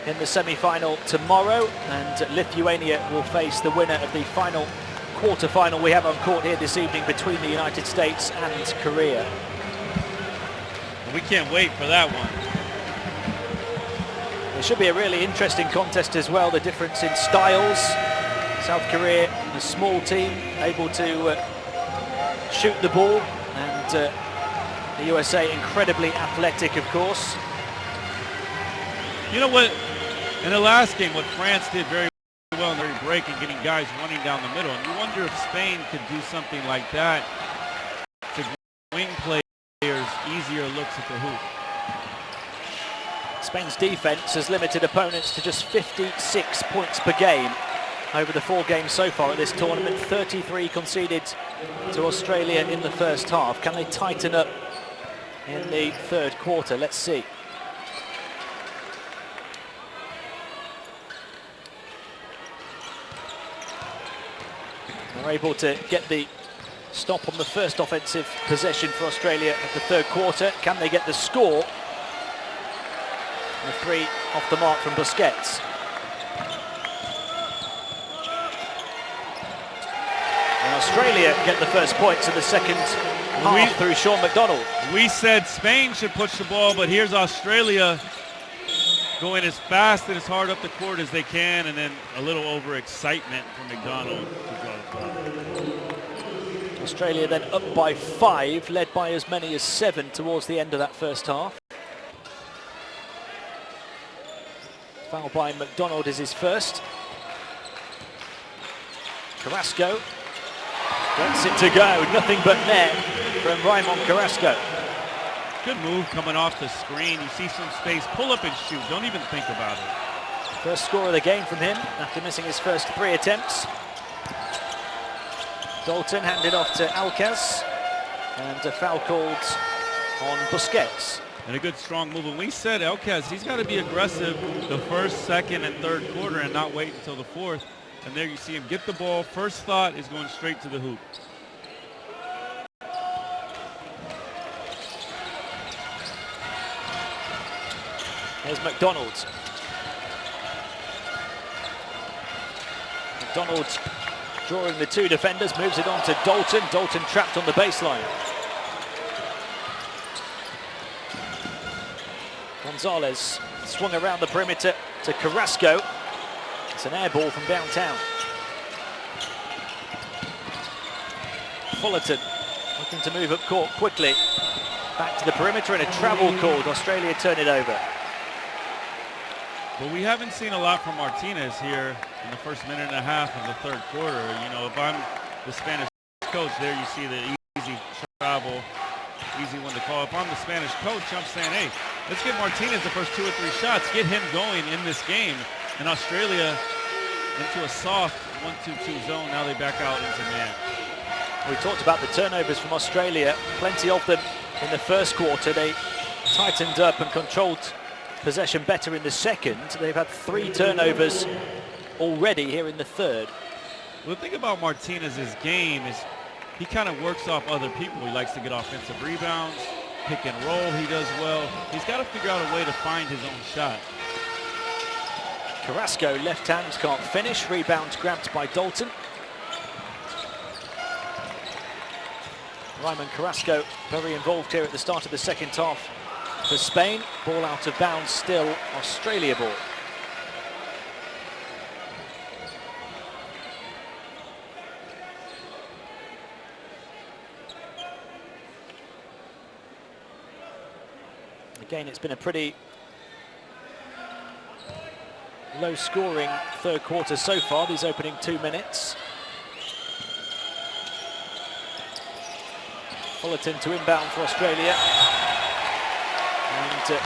in the semi-final tomorrow, and Lithuania will face the winner of the final quarter-final we have on court here this evening between the United States and Korea.
We can't wait for that one.
It should be a really interesting contest as well, the difference in styles. South Korea, a small team, able to shoot the ball, and the USA incredibly athletic, of course.
You know what, in the last game, what France did very well in their break and getting guys running down the middle, and you wonder if Spain could do something like that to wing players easier looks at the hoop.
Spain's defense has limited opponents to just 56 points per game over the 4 games so far at this tournament. 33 conceded to Australia in the first half. Can they tighten up in the third quarter? Let's see. They're able to get the stop on the first offensive possession for Australia of the third quarter. Can they get the score? The 3 off the mark from Busquets. And Australia get the first points in the second half through Sean McDonald.
We said Spain should push the ball, but here's Australia going as fast and as hard up the court as they can, and then a little overexcitement from McDonald to draw the foul.
Australia then up by 5, led by as many as 7 towards the end of that first half. Foul by McDonald is his first. Carrasco gets it to go, nothing but net from Raimon Carrasco.
Good move coming off the screen. You see some space, pull up and shoot. Don't even think about it.
First score of the game from him after missing his first 3 attempts. Dalton handed off to Alcaz, and a foul called on Busquets.
And a good strong move. And we said Alcaz, he's got to be aggressive the first, second, and third quarter and not wait until the fourth. And there you see him get the ball. First thought is going straight to the hoop.
Here's McDonald. McDonald drawing the 2 defenders, moves it on to Dalton. Dalton trapped on the baseline. Gonzalez swung around the perimeter to Carrasco. It's an air ball from downtown. Fullerton looking to move up court quickly. Back to the perimeter and a travel called. Australia turn it over.
But we haven't seen a lot from Martinez here in the first minute and a half of the third quarter. You know, if I'm the Spanish coach, there you see the easy travel, easy one to call. If I'm the Spanish coach, I'm saying, hey, let's get Martinez the first 2 or 3 shots, get him going in this game. And Australia into a soft 1-2-2 zone. Now they back out into man.
We talked about the turnovers from Australia, plenty of them in the first quarter. They tightened up and controlled possession better in the second. They've had 3 turnovers already here in the third.
Well, the thing about Martinez's game is he kind of works off other people. He likes to get offensive rebounds, pick and roll, he does well. He's got to figure out a way to find his own shot.
Carrasco, left hand, can't finish. Rebound grabbed by Dalton. Ryman Carrasco very involved here at the start of the second half for Spain. Ball out of bounds, still Australia ball. Again, it's been a pretty low-scoring third quarter so far, these opening 2 minutes. Fullerton to inbound for Australia. And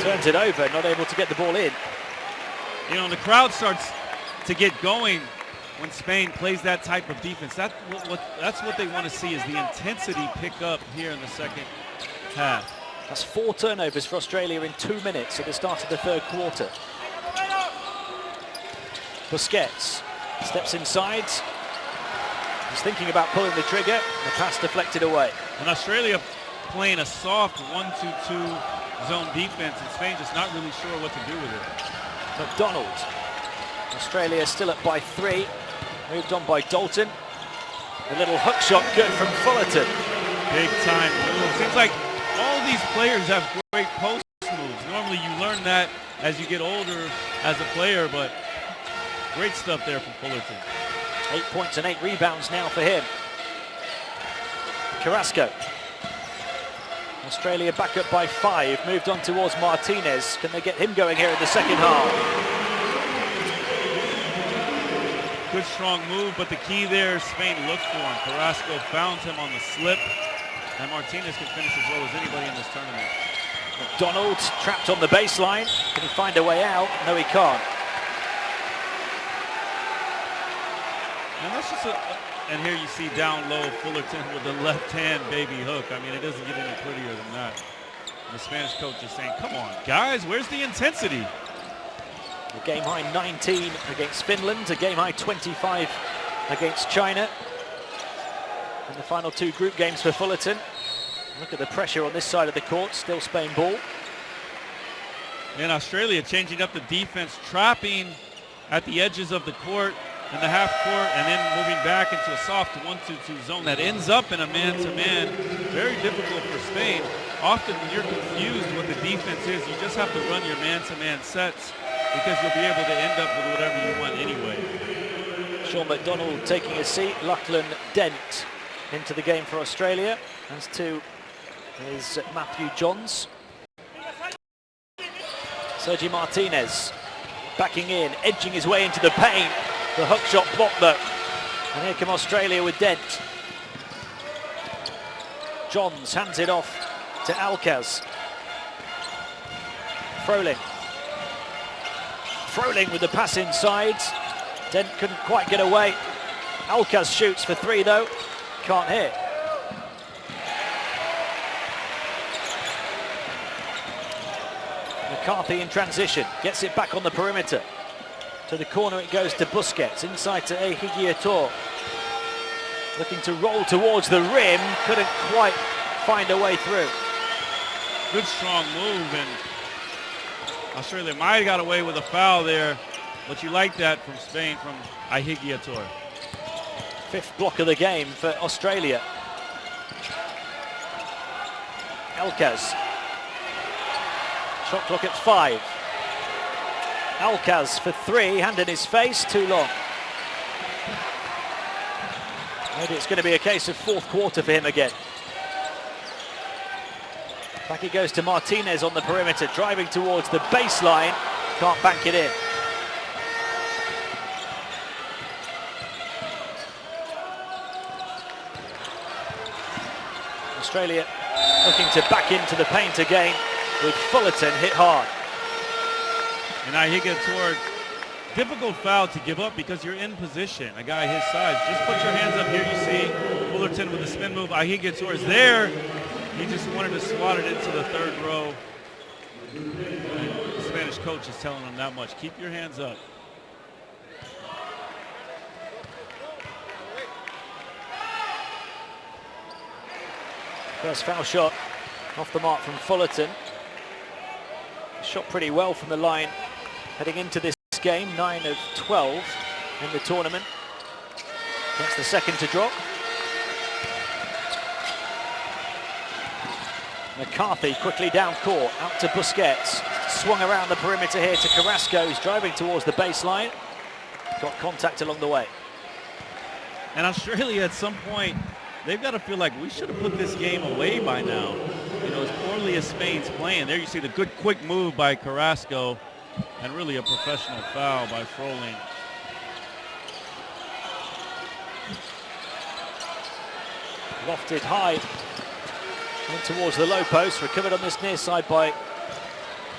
turns it over, not able to get the ball in.
You know, the crowd starts to get going when Spain plays that type of defense. That's what they want to see, is the intensity pick up here in the second half.
That's 4 turnovers for Australia in 2 minutes at the start of the third quarter. Busquets steps inside. He's thinking about pulling the trigger. The pass deflected away.
And Australia playing a soft 1-2-2 zone defense, and Spain just not really sure what to do with it.
McDonald. Australia still up by 3. Moved on by Dalton. A little hook shot good from Fullerton.
Big time move. Seems like all these players have great post moves. Normally you learn that as you get older as a player, but great stuff there from Fullerton.
8 points and 8 rebounds now for him. Carrasco. Australia back up by 5. Moved on towards Martinez. Can they get him going here in the second half?
Good strong move, but the key there, Spain looked for him. Carrasco found him on the slip, and Martinez can finish as well as anybody in this tournament.
McDonald trapped on the baseline. Can he find a way out? No, he can't.
And that's just and here you see down low Fullerton with the left hand baby hook. I mean, it doesn't get any prettier than that. And the Spanish coach is saying, come on, guys, where's the intensity?
A game high 19 against Finland, a game high 25 against China. In the final 2 group games for Fullerton. Look at the pressure on this side of the court, still Spain ball.
And Australia changing up the defense, trapping at the edges of the court in the half court, and then moving back into a soft 1-2-2 zone that ends up in a man-to-man. Very difficult for Spain. Often when you're confused what the defense is, you just have to run your man-to-man sets, because you'll be able to end up with whatever you want anyway.
Sean McDonald taking a seat. Lachlan Dent into the game for Australia. As to is Matthew Johns. Sergi Martinez backing in, edging his way into the paint. The hook shot blocked though. And here come Australia with Dent. Johns hands it off to Alcaz. Froling. Froling with the pass inside. Dent couldn't quite get away. Alcaz shoots for three though. Can't hit. McCarthy in transition. Gets it back on the perimeter. To the corner it goes to Busquets. Inside to Ejigiator. Looking to roll towards the rim. Couldn't quite find a way through.
Good strong move, and Australia might have got away with a foul there, but you like that from Spain, from Ejigiator.
Fifth block of the game for Australia. Alcaz. Shot clock at 5. Alcaz for three, hand in his face, too long. Maybe it's going to be a case of fourth quarter for him again. Back it goes to Martinez on the perimeter, driving towards the baseline. Can't bank it in. Australia looking to back into the paint again with Fullerton hit hard.
And Ejigiator, difficult foul to give up because you're in position. A guy his size. Just put your hands up here. You see Fullerton with the spin move. Ejigiator is there. He just wanted to swat it into the third row. The Spanish coach is telling him that much. Keep your hands up.
First foul shot off the mark from Fullerton. Shot pretty well from the line heading into this game. 9 of 12 in the tournament. That's the second to drop. McCarthy quickly down court, out to Busquets. Swung around the perimeter here to Carrasco, who's driving towards the baseline. Got contact along the way.
And Australia at some point, they've got to feel like we should have put this game away by now. You know, as poorly as Spain's playing. There you see the good quick move by Carrasco and really a professional foul by Froling.
Lofted high. In towards the low post, recovered on this near side by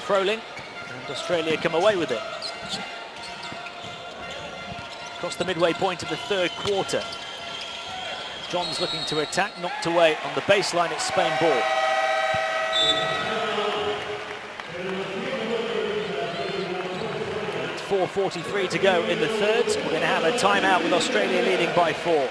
Froling, and Australia come away with it. Across the midway point of the third quarter. John's looking to attack, knocked away on the baseline, it's Spain ball. And 4:43 to go in the third. We're going to have a timeout with Australia leading by 4.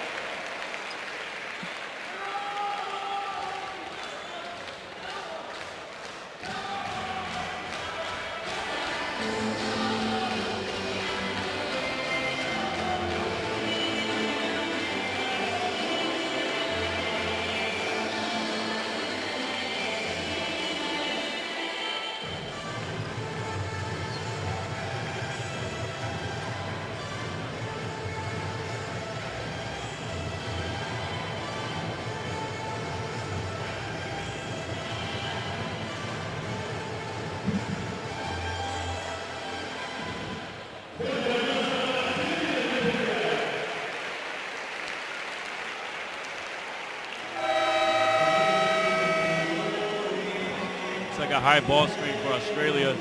Like a high ball screen for Australia.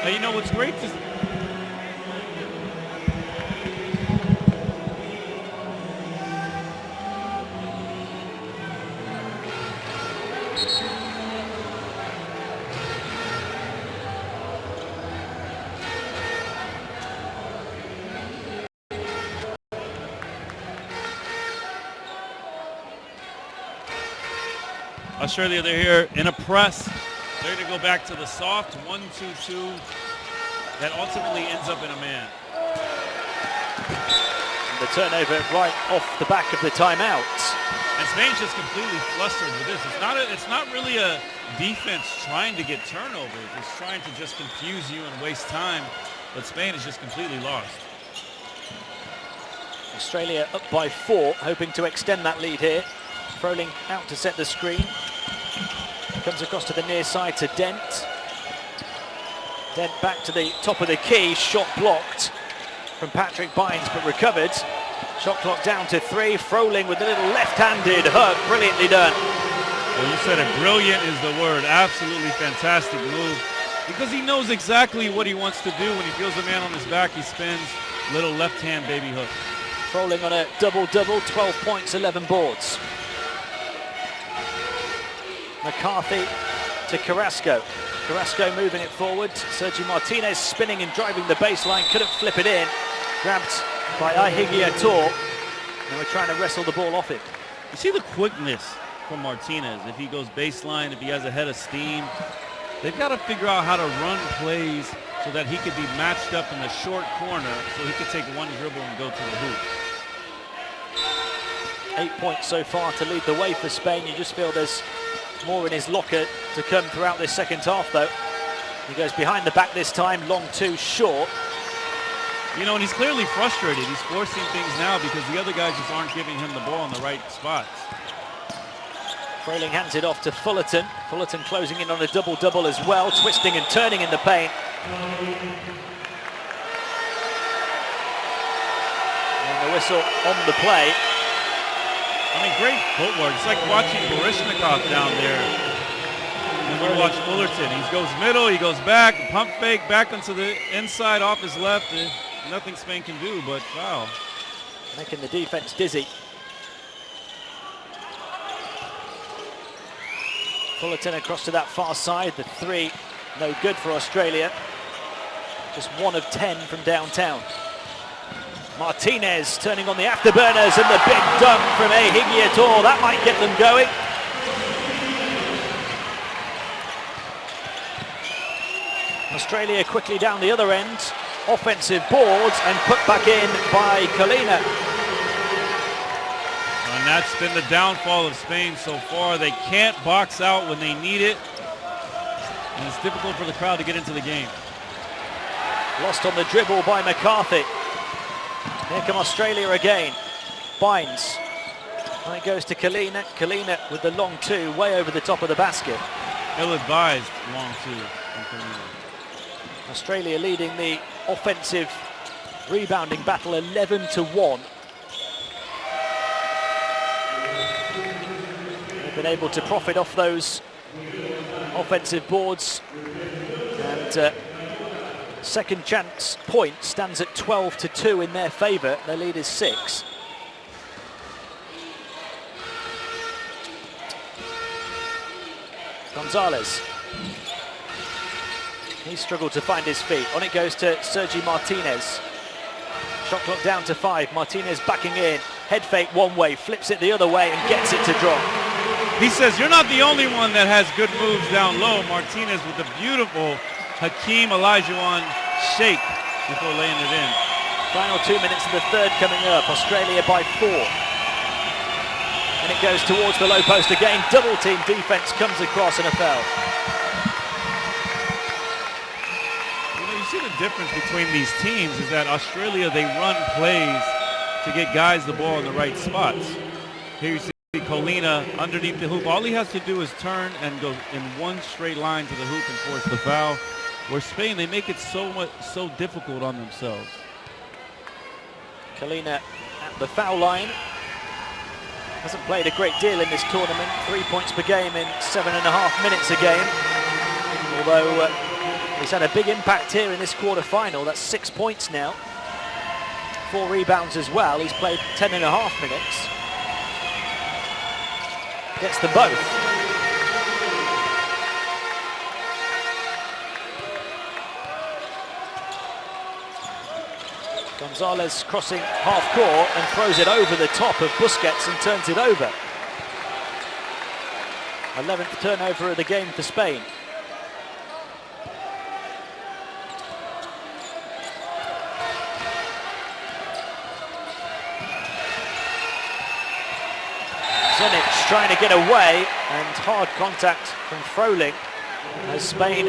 You know what's great to Australia, they're here in a press. They're going to go back to the soft 1-2-2 that ultimately ends up in a man.
And the turnover right off the back of the timeout.
And Spain's just completely flustered with this. It's not really a defense trying to get turnovers. It's trying to just confuse you and waste time. But Spain is just completely lost.
Australia up by 4, hoping to extend that lead here. Froling out to set the screen. Comes across to the near side to Dent. Dent back to the top of the key. Shot blocked from Patrick Bynes, but recovered. Shot clock down to 3. Froling with a little left-handed hook. Brilliantly done.
Well, you said it. Brilliant is the word. Absolutely fantastic move. Because he knows exactly what he wants to do. When he feels a man on his back, he spins. Little left-hand baby hook.
Froling on a double-double. 12 points, 11 boards. McCarthy to Carrasco. Carrasco moving it forward. Sergio Martinez spinning and driving the baseline. Couldn't flip it in. Grabbed by Ihigietor. And we're trying to wrestle the ball off him.
You see the quickness from Martinez. If he goes baseline, if he has a head of steam, they've got to figure out how to run plays so that he could be matched up in the short corner so he could take one dribble and go to the hoop.
8 points so far to lead the way for Spain. You just feel there's more in his locker to come throughout this second half, though. He goes behind the back this time, long two, short.
You know, and he's clearly frustrated. He's forcing things now because the other guys just aren't giving him the ball in the right spots.
Froling hands it off to Fullerton. Fullerton closing in on a double-double as well, twisting and turning in the paint. And the whistle on the play.
I mean, great footwork. It's like watching Baryshnikov down there. When you watch Fullerton, he goes middle, he goes back, pump fake, back onto the inside off his left. Nothing Spain can do but foul.
Making the defense dizzy. Fullerton across to that far side. The 3, no good for Australia. Just 1 of 10 from downtown. Martinez turning on the afterburners and the big dunk from Ihigietor. That might get them going. Australia quickly down the other end. Offensive boards and put back in by Colina.
And that's been the downfall of Spain so far. They can't box out when they need it. And it's difficult for the crowd to get into the game.
Lost on the dribble by McCarthy. Here come Australia again. Bynes. And it goes to Colina. Colina with the long 2 way over the top of the basket.
Ill-advised long 2 from Colina.
Australia leading the offensive rebounding battle 11-1. They've been able to profit off those offensive boards, and second chance point stands at 12-2 in their favour. Their lead is 6. Gonzalez. He struggled to find his feet. On it goes to Sergi Martinez. Shot clock down to 5. Martinez backing in. Head fake one way, flips it the other way and gets it to drop.
He says, you're not the only one that has good moves down low. Martinez with the beautiful Hakeem Olajuwon shake before laying it in.
Final 2 minutes of the third coming up. Australia by 4. And it goes towards the low post again. Double team defense comes across and a foul.
You see the difference between these teams is that Australia, they run plays to get guys the ball in the right spots. Here you see Colina underneath the hoop. All he has to do is turn and go in one straight line to the hoop and force the foul. Where Spain, they make it so difficult on themselves.
Colina at the foul line. Hasn't played a great deal in this tournament. 3 points per game in 7.5 minutes a game. Although he's had a big impact here in this quarter-final. That's 6 points now. 4 rebounds as well. He's played 10.5 minutes. Gets them both. Gonzalez crossing half court and throws it over the top of Busquets and turns it over. 11th turnover of the game for Spain. Zinic trying to get away, and hard contact from Froling as Spain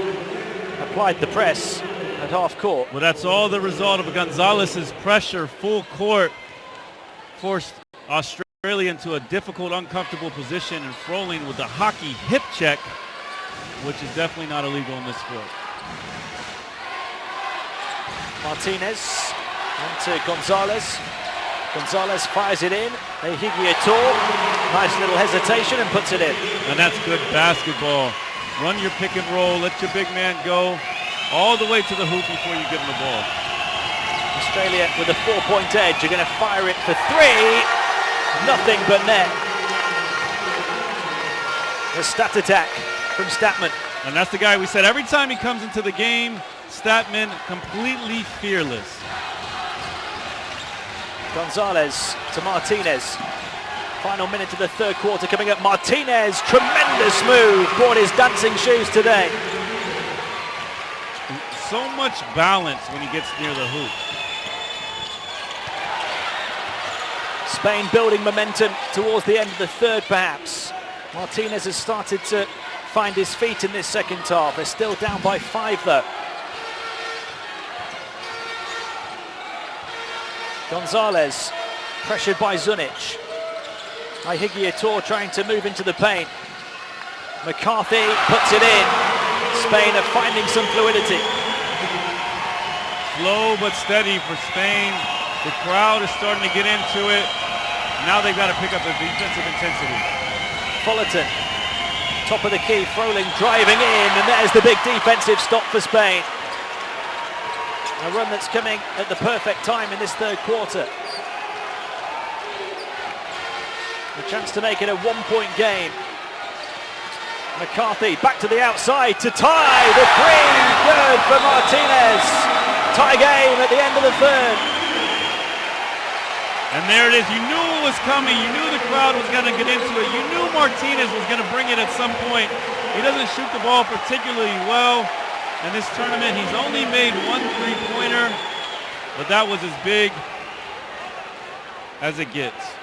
applied the press at half court.
Well, that's all the result of Gonzalez's pressure. Full court forced Australia into a difficult, uncomfortable position, and Froling with the hockey hip check, which is definitely not illegal in this sport.
Martinez and to Gonzalez. Gonzalez fires it in. Higuiator, nice little hesitation and puts it in.
And that's good basketball. Run your pick and roll, let your big man go all the way to the hoop before you give him the ball.
Australia with a 4-point edge. You're going to fire it for three. Nothing but net. The stat attack from Statman.
And that's the guy we said every time he comes into the game, Statman completely fearless. Gonzalez
to Martinez. Final minute of the third quarter coming up. Martinez, tremendous move. Brought his dancing shoes today.
So much balance when he gets near the hoop.
Spain building momentum towards the end of the third perhaps. Martinez has started to find his feet in this second half. They're still down by 5 though. Gonzalez, pressured by Zunic. Higuiator trying to move into the paint. McCarthy puts it in. Spain are finding some fluidity.
Slow but steady for Spain. The crowd is starting to get into it. Now they've got to pick up the defensive intensity.
Fullerton, top of the key, Froling driving in, and there's the big defensive stop for Spain. A run that's coming at the perfect time in this third quarter. A chance to make it a 1-point game. McCarthy back to the outside to tie the three. Good for Martinez. Tie game at the end of the third.
And there it is. You knew it was coming. You knew the crowd was going to get into it. You knew Martinez was going to bring it at some point. He doesn't shoot the ball particularly well in this tournament. He's only made 1 3-pointer, but that was as big as it gets.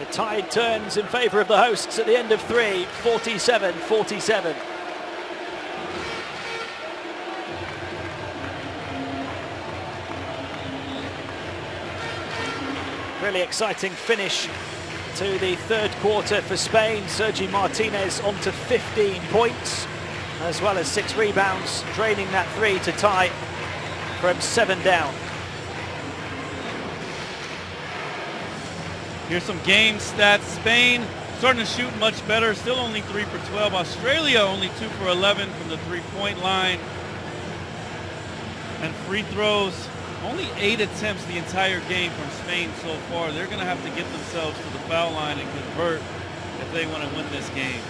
The tide turns in favor of the hosts at the end of 3, 47-47. Really exciting finish to the third quarter for Spain. Sergi Martinez on to 15 points, as well as 6 rebounds, draining that 3 to tie from 7 down.
Here's some game stats. Spain starting to shoot much better, still only 3 for 12. Australia only 2 for 11 from the 3-point line. And free throws, only 8 attempts the entire game from Spain so far. They're going to have to get themselves to the foul line and convert if they want to win this game.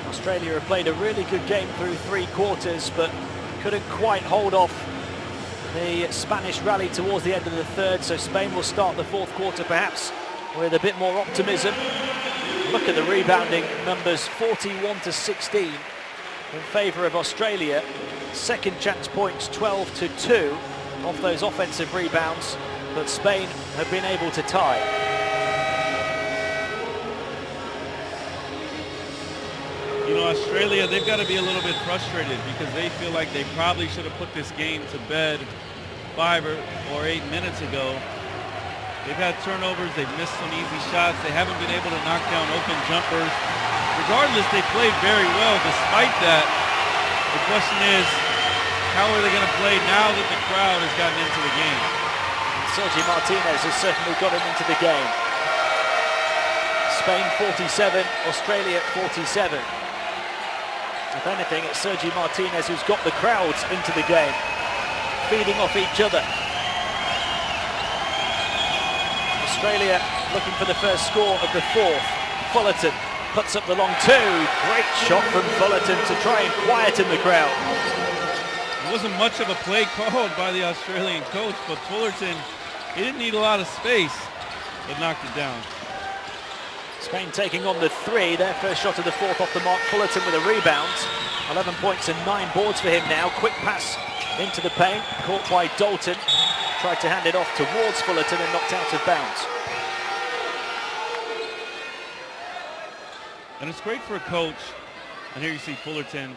Australia have played a really good game through 3 quarters, but couldn't quite hold off the Spanish rally towards the end of the third, so Spain will start the fourth quarter perhaps with a bit more optimism. Look at the rebounding numbers, 41-16 in favour of Australia. Second chance points, 12-2 off those offensive rebounds, but Spain have been able to tie.
You know, Australia, they've got to be a little bit frustrated because they feel like they probably should have put this game to bed 5 or 8 minutes ago. They've had turnovers, they've missed some easy shots, they haven't been able to knock down open jumpers. Regardless, they played very well despite that. The question is, how are they going to play now that the crowd has gotten into the game?
Sergi Martinez has certainly got him into the game. Spain 47, Australia 47. If anything, it's Sergi Martinez who's got the crowds into the game, feeding off each other. Australia looking for the first score of the fourth. Fullerton puts up the long 2. Great shot from Fullerton to try and quieten the crowd.
It wasn't much of a play called by the Australian coach, but Fullerton, he didn't need a lot of space, but knocked it down.
Spain taking on the 3, their first shot of the fourth off the mark. Fullerton with a rebound. 11 points and 9 boards for him now. Quick pass into the paint, caught by Dalton. Tried to hand it off towards Fullerton and knocked out of bounds.
And it's great for a coach. And here you see Fullerton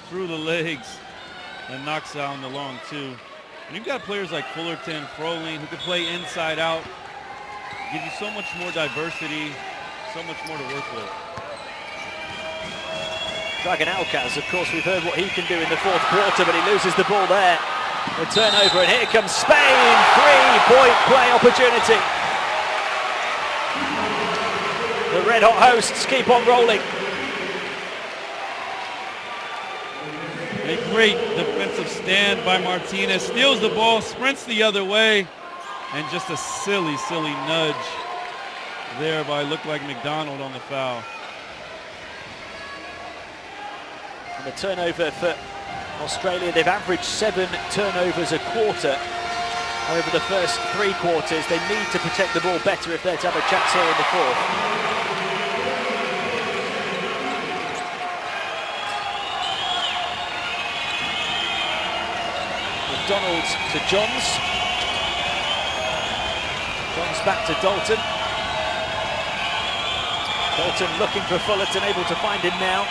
through the legs and knocks down the long 2. And you've got players like Fullerton, Froling, who can play inside out, give you so much more diversity, so much more to work with.
Dragan Alcaz, of course, we've heard what he can do in the fourth quarter, but he loses the ball there. The turnover, and here comes Spain. 3-point play opportunity. The red-hot hosts keep on rolling.
A great defensive stand by Martinez. Steals the ball, sprints the other way, and just a silly nudge there by looked like McDonald on the foul.
And the turnover for Australia, they've averaged 7 turnovers a quarter over the first 3 quarters. They need to protect the ball better if they're to have a chance here in the fourth. McDonald's to Johns. Johns back to Dalton. Dalton looking for Fullerton, able to find him now.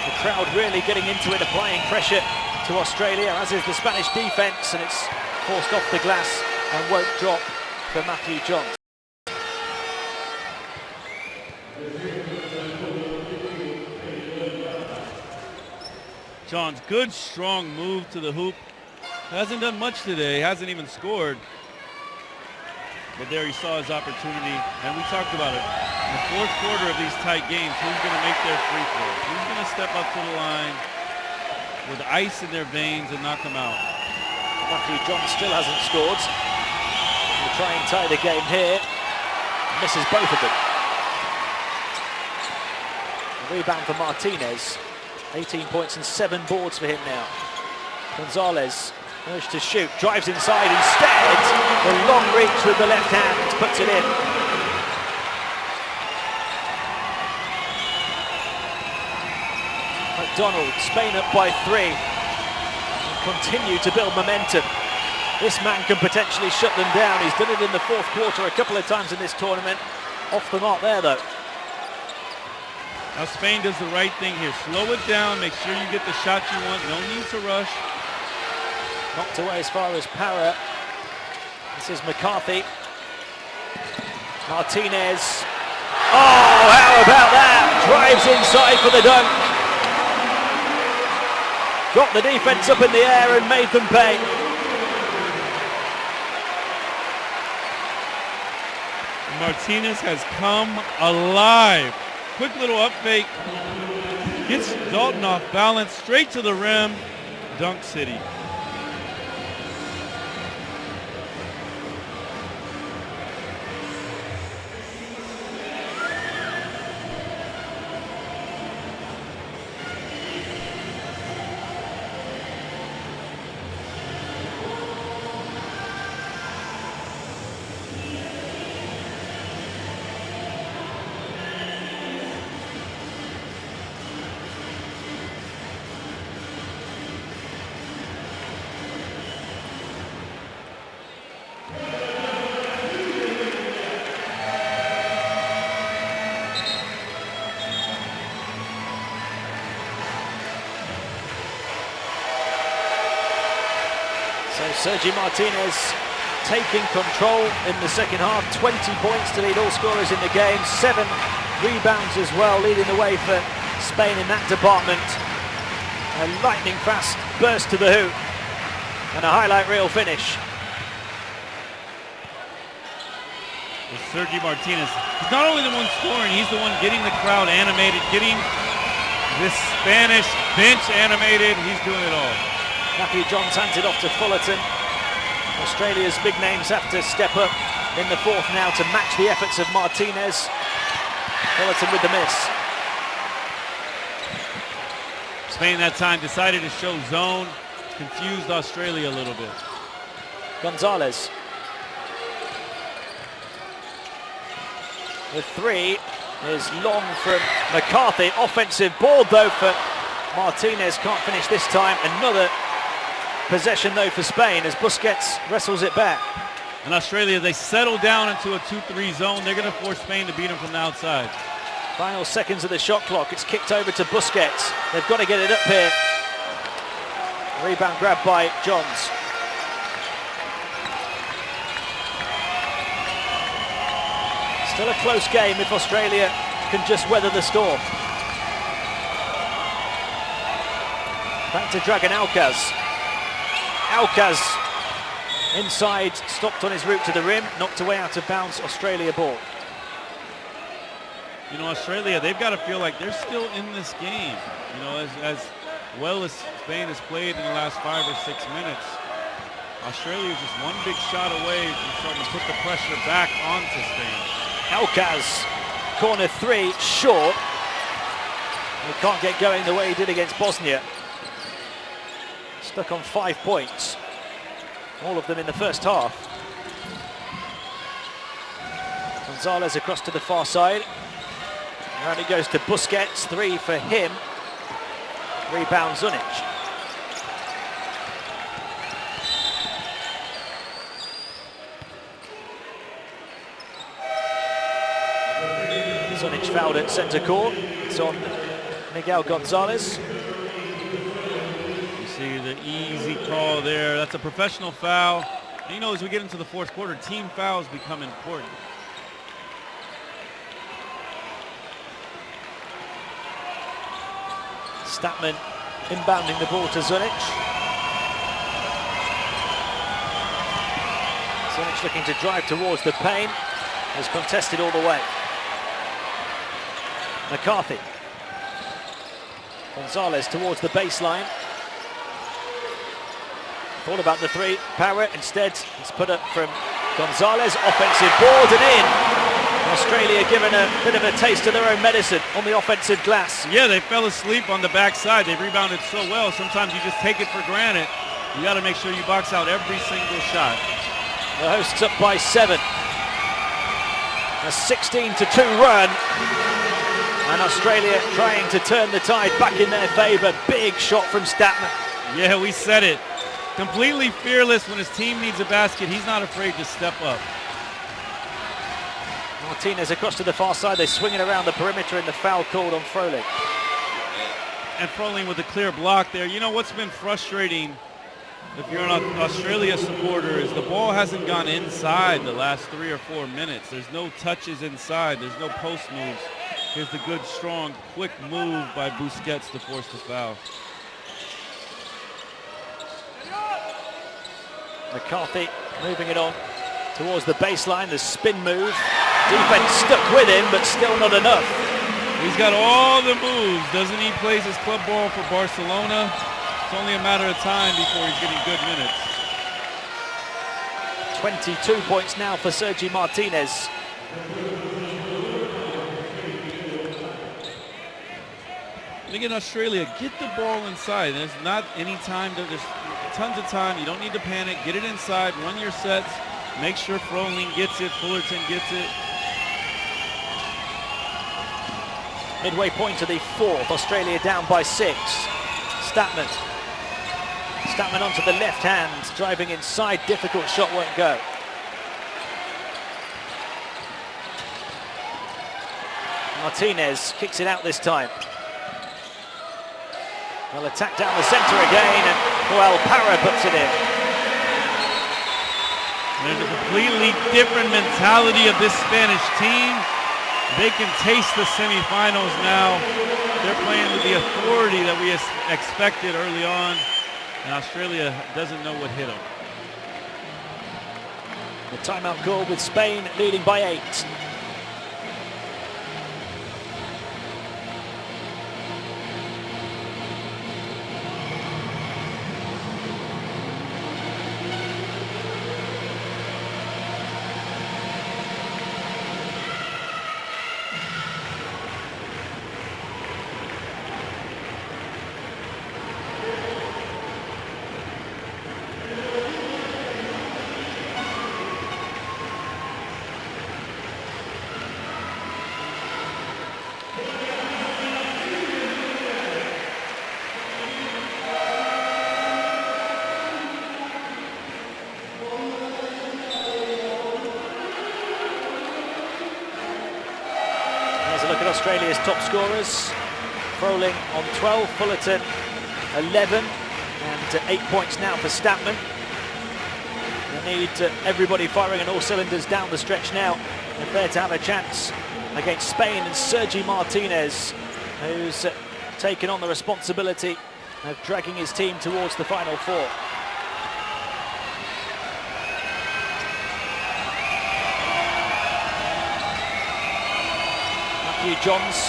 The crowd really getting into it, applying pressure to Australia, as is the Spanish defence, and it's forced off the glass and won't drop for Matthew Johns.
Johns, good strong move to the hoop. Hasn't done much today, hasn't even scored. But there he saw his opportunity, and we talked about it. In the fourth quarter of these tight games, who's going to make their free throws? Who's going to step up to the line with ice in their veins and knock them out?
Matthew Johns still hasn't scored. He'll try and tie the game here. Misses both of them. A rebound for Martinez. 18 points and 7 boards for him now. Gonzalez urged to shoot, drives inside instead. The long reach with the left hand, puts it in. McDonald, Spain up by 3. And continue to build momentum. This man can potentially shut them down. He's done it in the fourth quarter a couple of times in this tournament. Off the mark there though.
Now Spain does the right thing here. Slow it down, make sure you get the shot you want. No need to rush.
Knocked away as far as Para. This is McCarthy. Martinez. Oh, how about that? Drives inside for the dunk. Got the defense up in the air and made them pay.
Martinez has come alive. Quick little up fake. Gets Dalton off balance, straight to the rim. Dunk City.
Sergi Martinez taking control in the second half. 20 points to lead all scorers in the game. 7 rebounds as well, leading the way for Spain in that department. A lightning fast burst to the hoop and a highlight reel finish.
Well, Sergi Martinez, he's not only the one scoring, he's the one getting the crowd animated, getting this Spanish bench animated. He's doing it all.
Matthew Johns hands it off to Fullerton. Australia's big names have to step up in the fourth now to match the efforts of Martinez. Fullerton with the miss.
Spain that time decided to show zone, confused Australia a little bit.
Gonzalez. The 3 is long from McCarthy. Offensive board though for Martinez. Can't finish this time. Another possession though for Spain as Busquets wrestles it back.
And Australia, they settle down into a 2-3 zone. They're going to force Spain to beat them from the outside.
Final seconds of the shot clock. It's kicked over to Busquets. They've got to get it up here. Rebound grabbed by Johns. Still a close game if Australia can just weather the storm. Back to Dragan Alcaz. Alcaz inside, stopped on his route to the rim, knocked away out of bounds, Australia ball.
You know, Australia, they've got to feel like they're still in this game. You know, as well as Spain has played in the last 5 or 6 minutes, Australia is just one big shot away from starting to put the pressure back onto Spain.
Alcaz, corner 3, short. He can't get going the way he did against Bosnia. Stuck on 5 points, all of them in the first half. Gonzalez across to the far side. Around it goes to Busquets, 3 for him. Rebound Zunic. Zunic fouled at centre court. It's on Miguel Gonzalez.
You see the easy call there. That's a professional foul. And you know, as we get into the fourth quarter, team fouls become important.
Statman inbounding the ball to Zunic. Zunic looking to drive towards the paint. Has contested all the way. McCarthy. Gonzalez towards the baseline. Thought about the 3, Power. Instead, it's put up from Gonzalez. Offensive board and in. Australia given a bit of a taste of their own medicine on the offensive glass.
Yeah, they fell asleep on the backside. They rebounded so well. Sometimes you just take it for granted. You got to make sure you box out every single shot.
The hosts up by 7. A 16-2 run. And Australia trying to turn the tide back in their favour. Big shot from Statman.
Yeah, we said it. Completely fearless when his team needs a basket. He's not afraid to step up.
Martinez across to the far side. They swing it around the perimeter and the foul called on Froling.
And Froling with a clear block there. You know what's been frustrating if you're an Australia supporter is the ball hasn't gone inside the last 3 or 4 minutes. There's no touches inside. There's no post moves. Here's the good, strong, quick move by Busquets to force the foul.
McCarthy moving it on towards the baseline. The spin move. Defense stuck with him, but still not enough.
He's got all the moves. Doesn't he play his club ball for Barcelona? It's only a matter of time before he's getting good minutes.
22 points now for Sergi Martinez.
Again, Australia, get the ball inside. There's not any time. There's tons of time. You don't need to panic. Get it inside. Run your sets. Make sure Froling gets it. Fullerton gets it.
Midway point to the 4th. Australia down by 6. Statman. Statman onto the left hand. Driving inside. Difficult shot won't go. Martinez kicks it out this time. Well, attack down the centre again, and well, Parra puts it in.
There's a completely different mentality of this Spanish team. They can taste the semifinals now. They're playing with the authority that we expected early on, and Australia doesn't know what hit them.
The timeout call with Spain leading by 8. Look at Australia's top scorers. Froling on 12, Fullerton 11, and 8 points now for Statman. They need everybody firing on all cylinders down the stretch now if they're to have a chance against Spain, and Sergi Martinez, who's taken on the responsibility of dragging his team towards the Final Four. Matthew Johns,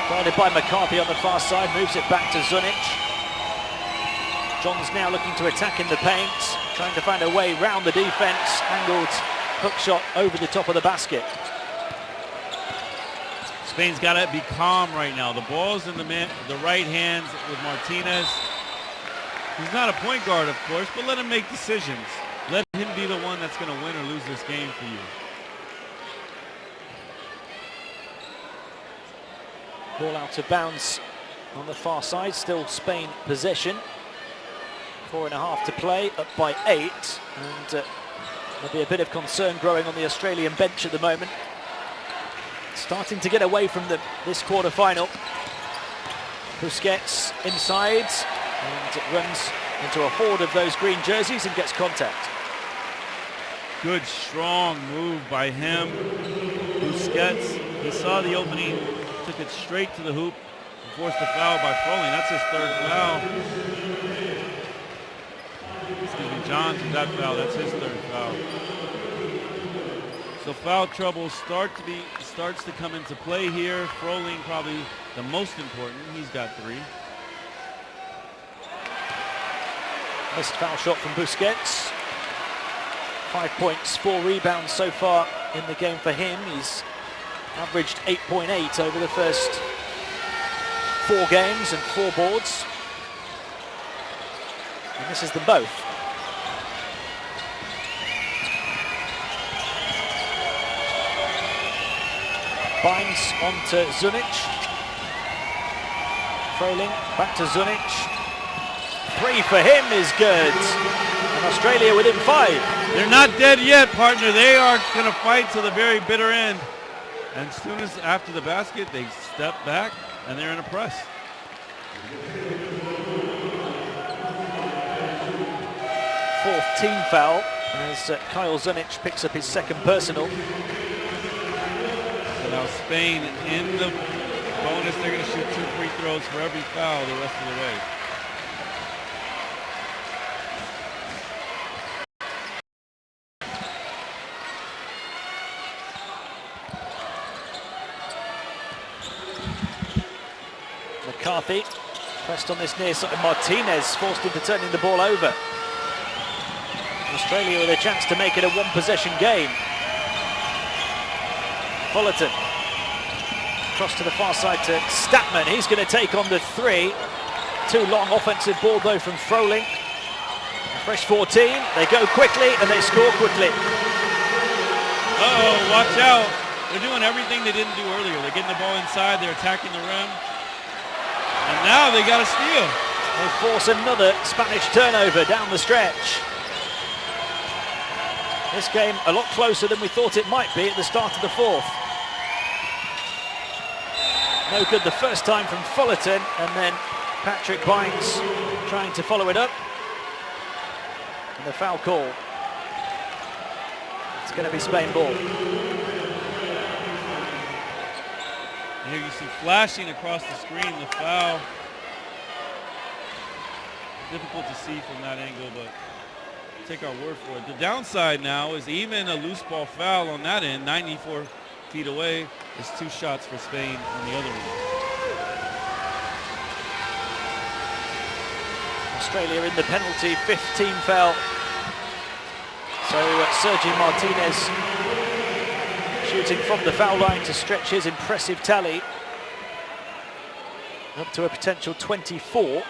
guarded by McCarthy on the far side, moves it back to Zunic. Johns now looking to attack in the paint, trying to find a way round the defense. Angled hook shot over the top of the basket.
Spain's got to be calm right now. The ball's in the right hands with Martinez. He's not a point guard, of course, but let him make decisions. Let him be the one that's going to win or lose this game for you.
Ball out of bounds on the far side, still Spain possession. 4.5 to play, up by 8, and there'll be a bit of concern growing on the Australian bench at the moment. Starting to get away from this quarter-final. Busquets inside, and it runs into a horde of those green jerseys and gets contact.
Good, strong move by him. Busquets, he saw the opening, took it straight to the hoop, and forced a foul by Froling. That's his 3rd foul. Excuse me, John took that foul. That's his 3rd foul. So foul trouble starts to come into play here. Froling probably the most important. He's got 3.
Missed foul shot from Busquets. 5 points, 4 rebounds so far in the game for him. He's averaged 8.8 over the first 4 games and 4 boards. And this is them both. Binds onto Zunic. Froling back to Zunic. 3 for him is good. And Australia within 5.
They're not dead yet, partner. They are going to fight to the very bitter end. And as soon as after the basket, they step back and they're in a press.
Fourth team foul as Kyle Zunic picks up his 2nd personal.
So now Spain in the bonus, they're going to shoot 2 free throws for every foul the rest of the way.
McCarthy pressed on this near side. Martinez forced into turning the ball over. Australia with a chance to make it a 1-possession game. Fullerton across to the far side to Statman. He's going to take on the 3. Too long offensive ball though from Froling. Fresh 14. They go quickly and they score quickly.
Uh-oh, watch out. They're doing everything they didn't do earlier. They're getting the ball inside. They're attacking the rim. And now they got a steal.
They force another Spanish turnover down the stretch. This game a lot closer than we thought it might be at the start of the 4th. No good the first time from Fullerton, and then Patrick Bynes trying to follow it up. And the foul call. It's going to be Spain ball.
Here you see flashing across the screen the foul. Difficult to see from that angle, but take our word for it. The downside now is even a loose ball foul on that end, 94 feet away, is 2 shots for Spain on the other end.
Australia in the penalty, 5th team foul. So Sergi Martinez shooting from the foul line to stretch his impressive tally up to a potential 24.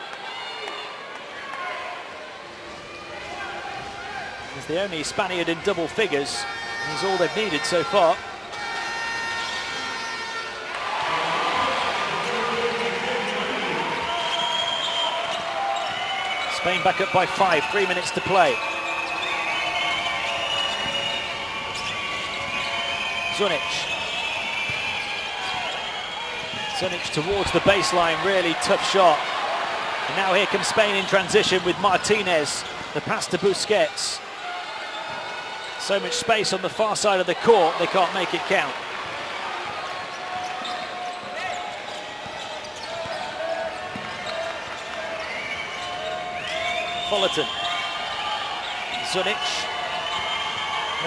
He's the only Spaniard in double figures. He's all they've needed so far. Spain back up by 5, 3 minutes to play. Zunic. Zunic towards the baseline, really tough shot. And now here comes Spain in transition with Martinez. The pass to Busquets. So much space on the far side of the court, they can't make it count. Fullerton. Zunic.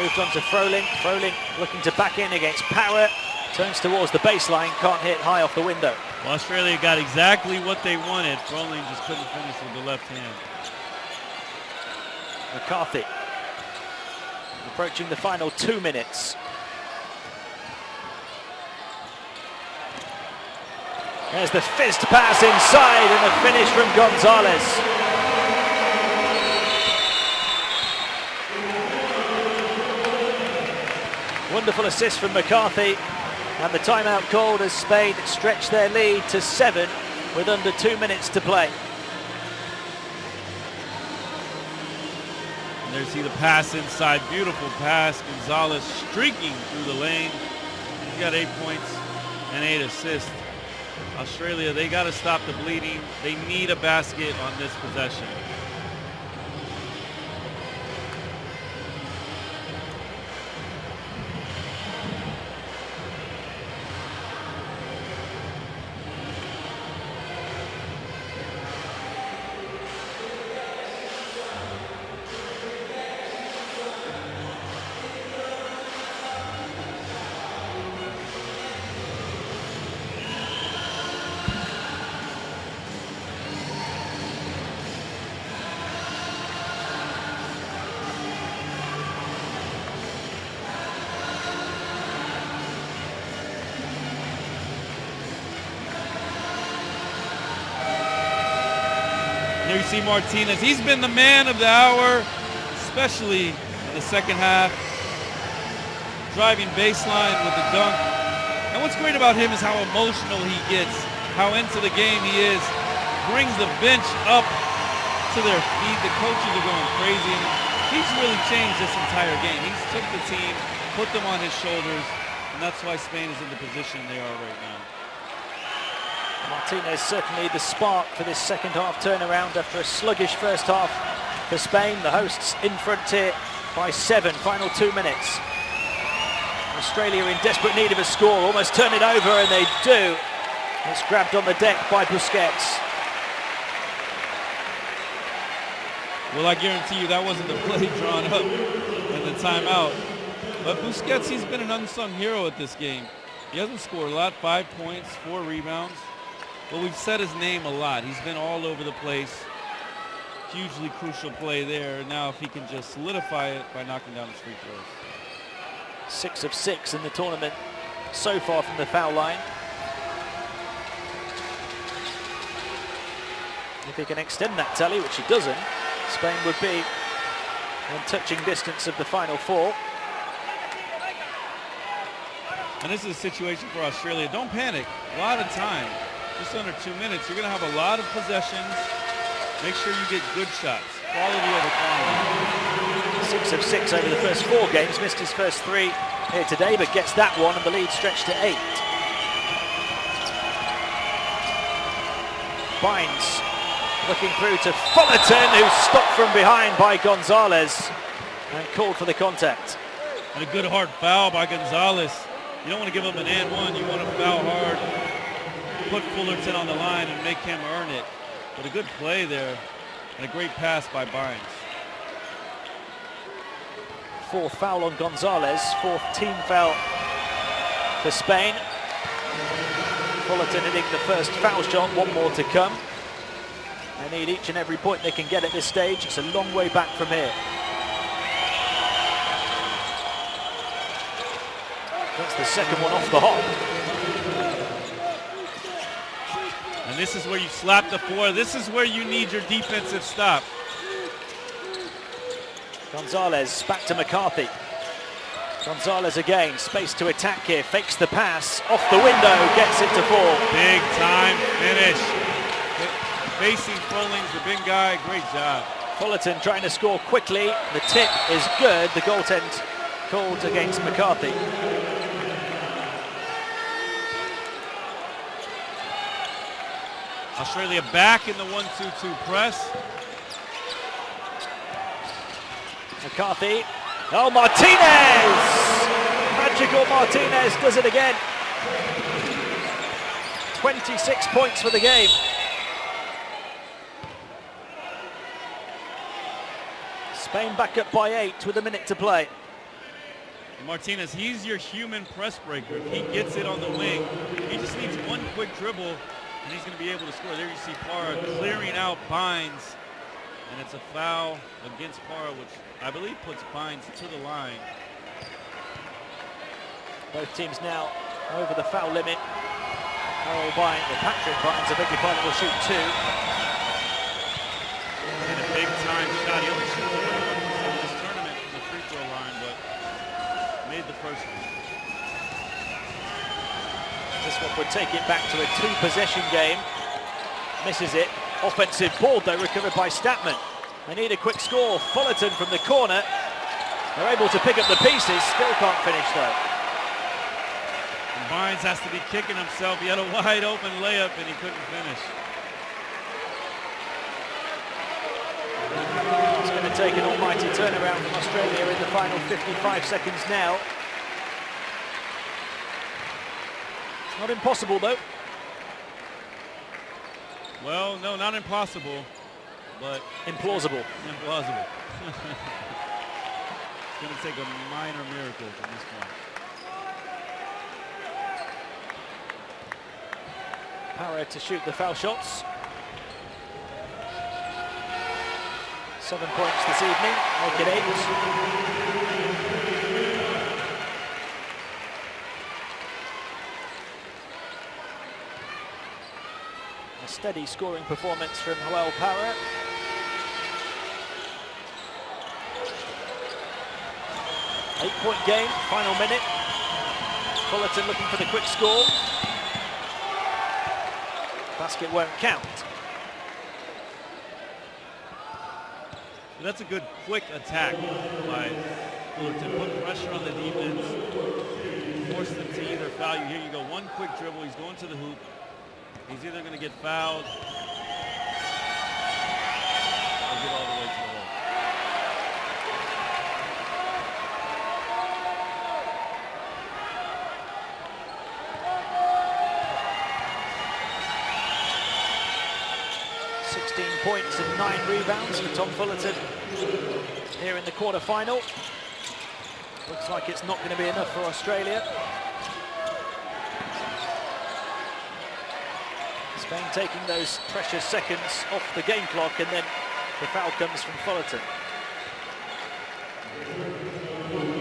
Moved on to Froling. Froling looking to back in against Power. Turns towards the baseline, can't hit high off the window.
Well, Australia got exactly what they wanted. Froling just couldn't finish with the left hand.
McCarthy approaching the final 2 minutes. There's the fist pass inside and a finish from Gonzalez. Wonderful assist from McCarthy, and the timeout called as Spain stretched their lead to 7 with under 2 minutes to play.
And there's the pass inside, beautiful pass. Gonzalez streaking through the lane. He got 8 points and 8 assists. Australia, they got to stop the bleeding. They need a basket on this possession. There you see Martinez. He's been the man of the hour, especially in the second half. Driving baseline with the dunk. And what's great about him is how emotional he gets, how into the game he is. Brings the bench up to their feet. The coaches are going crazy. And he's really changed this entire game. He's took the team, put them on his shoulders, and that's why Spain is in the position they are right now.
Martinez certainly the spark for this second half turnaround after a sluggish first half for Spain. The hosts in front here by 7, final 2 minutes. Australia in desperate need of a score, almost turn it over, and they do. It's grabbed on the deck by Busquets.
Well, I guarantee you that wasn't the play drawn up in the timeout. But Busquets, he's been an unsung hero at this game. He hasn't scored a lot, 5 points, 4 rebounds. But we've said his name a lot. He's been all over the place. Hugely crucial play there. Now if he can just solidify it by knocking down his free throws.
6 of 6 in the tournament so far from the foul line. If he can extend that tally, which he doesn't, Spain would be in touching distance of the final 4.
And this is a situation for Australia. Don't panic. A lot of time. Just under 2 minutes. You're going to have a lot of possessions. Make sure you get good shots. Quality over quantity.
6 of 6 over the first 4 games. Missed his first 3 here today, but gets that one, and the lead stretched to 8. Bynes looking through to Fullerton, who's stopped from behind by Gonzalez and called for the contact.
And a good hard foul by Gonzalez. You don't want to give him an and one. You want to foul hard. Put Fullerton on the line and make him earn it. But a good play there and a great pass by Bynes.
4th foul on Gonzalez, 4th team foul for Spain. Fullerton hitting the first foul shot, 1 more to come. They need each and every point they can get at this stage. It's a long way back from here. That's the second one off the hop.
And this is where you slap the 4. This is where you need your defensive stop.
Gonzalez back to McCarthy. Gonzalez again, space to attack here, fakes the pass, off the window, gets it to fall.
Big time finish. Facing Froling's the big guy, great job.
Fullerton trying to score quickly, the tip is good, the goaltend called against McCarthy.
Australia back in the 1-2-2 press.
McCarthy. Oh, Martinez! Magical Martinez does it again. 26 points for the game. Spain back up by 8 with a minute to play.
Martinez, he's your human press breaker. If he gets it on the wing, he just needs one quick dribble, and he's going to be able to score. There you see Parra clearing out Bynes, and it's a foul against Parra, which I believe puts Bynes to the line.
Both teams now over the foul limit. Patrick Bynes, I beg your pardon, will shoot 2.
And a big-time shot. He only shot 41% of this tournament from the free throw line, but made the first one.
This one would take it back to a 2-possession game. Misses it. Offensive ball, though, recovered by Statman. They need a quick score. Fullerton from the corner. They're able to pick up the pieces. Still can't finish, though.
And Bynes has to be kicking himself. He had a wide open layup, and he couldn't finish.
It's going to take an almighty turnaround from Australia in the final 55 seconds now. It's not impossible, though.
Well, no, not impossible, but
implausible.
Implausible. It's going to take a minor miracle from this point.
Parra to shoot the foul shots. 7 points this evening, make it 8. A steady scoring performance from Joel Parra. Eight-point game, final minute. Fullerton looking for the quick score. Basket won't count.
That's a good quick attack by Fullerton. Put pressure on the defense. Force them to either foul you. Here you go, one quick dribble. He's going to the hoop. He's either going to get fouled or get all the way to the hole.
Points and 9 rebounds for Tom Fullerton here in the quarter-final. Looks like it's not going to be enough for Australia. Spain taking those precious seconds off the game clock, and then the foul comes from Fullerton.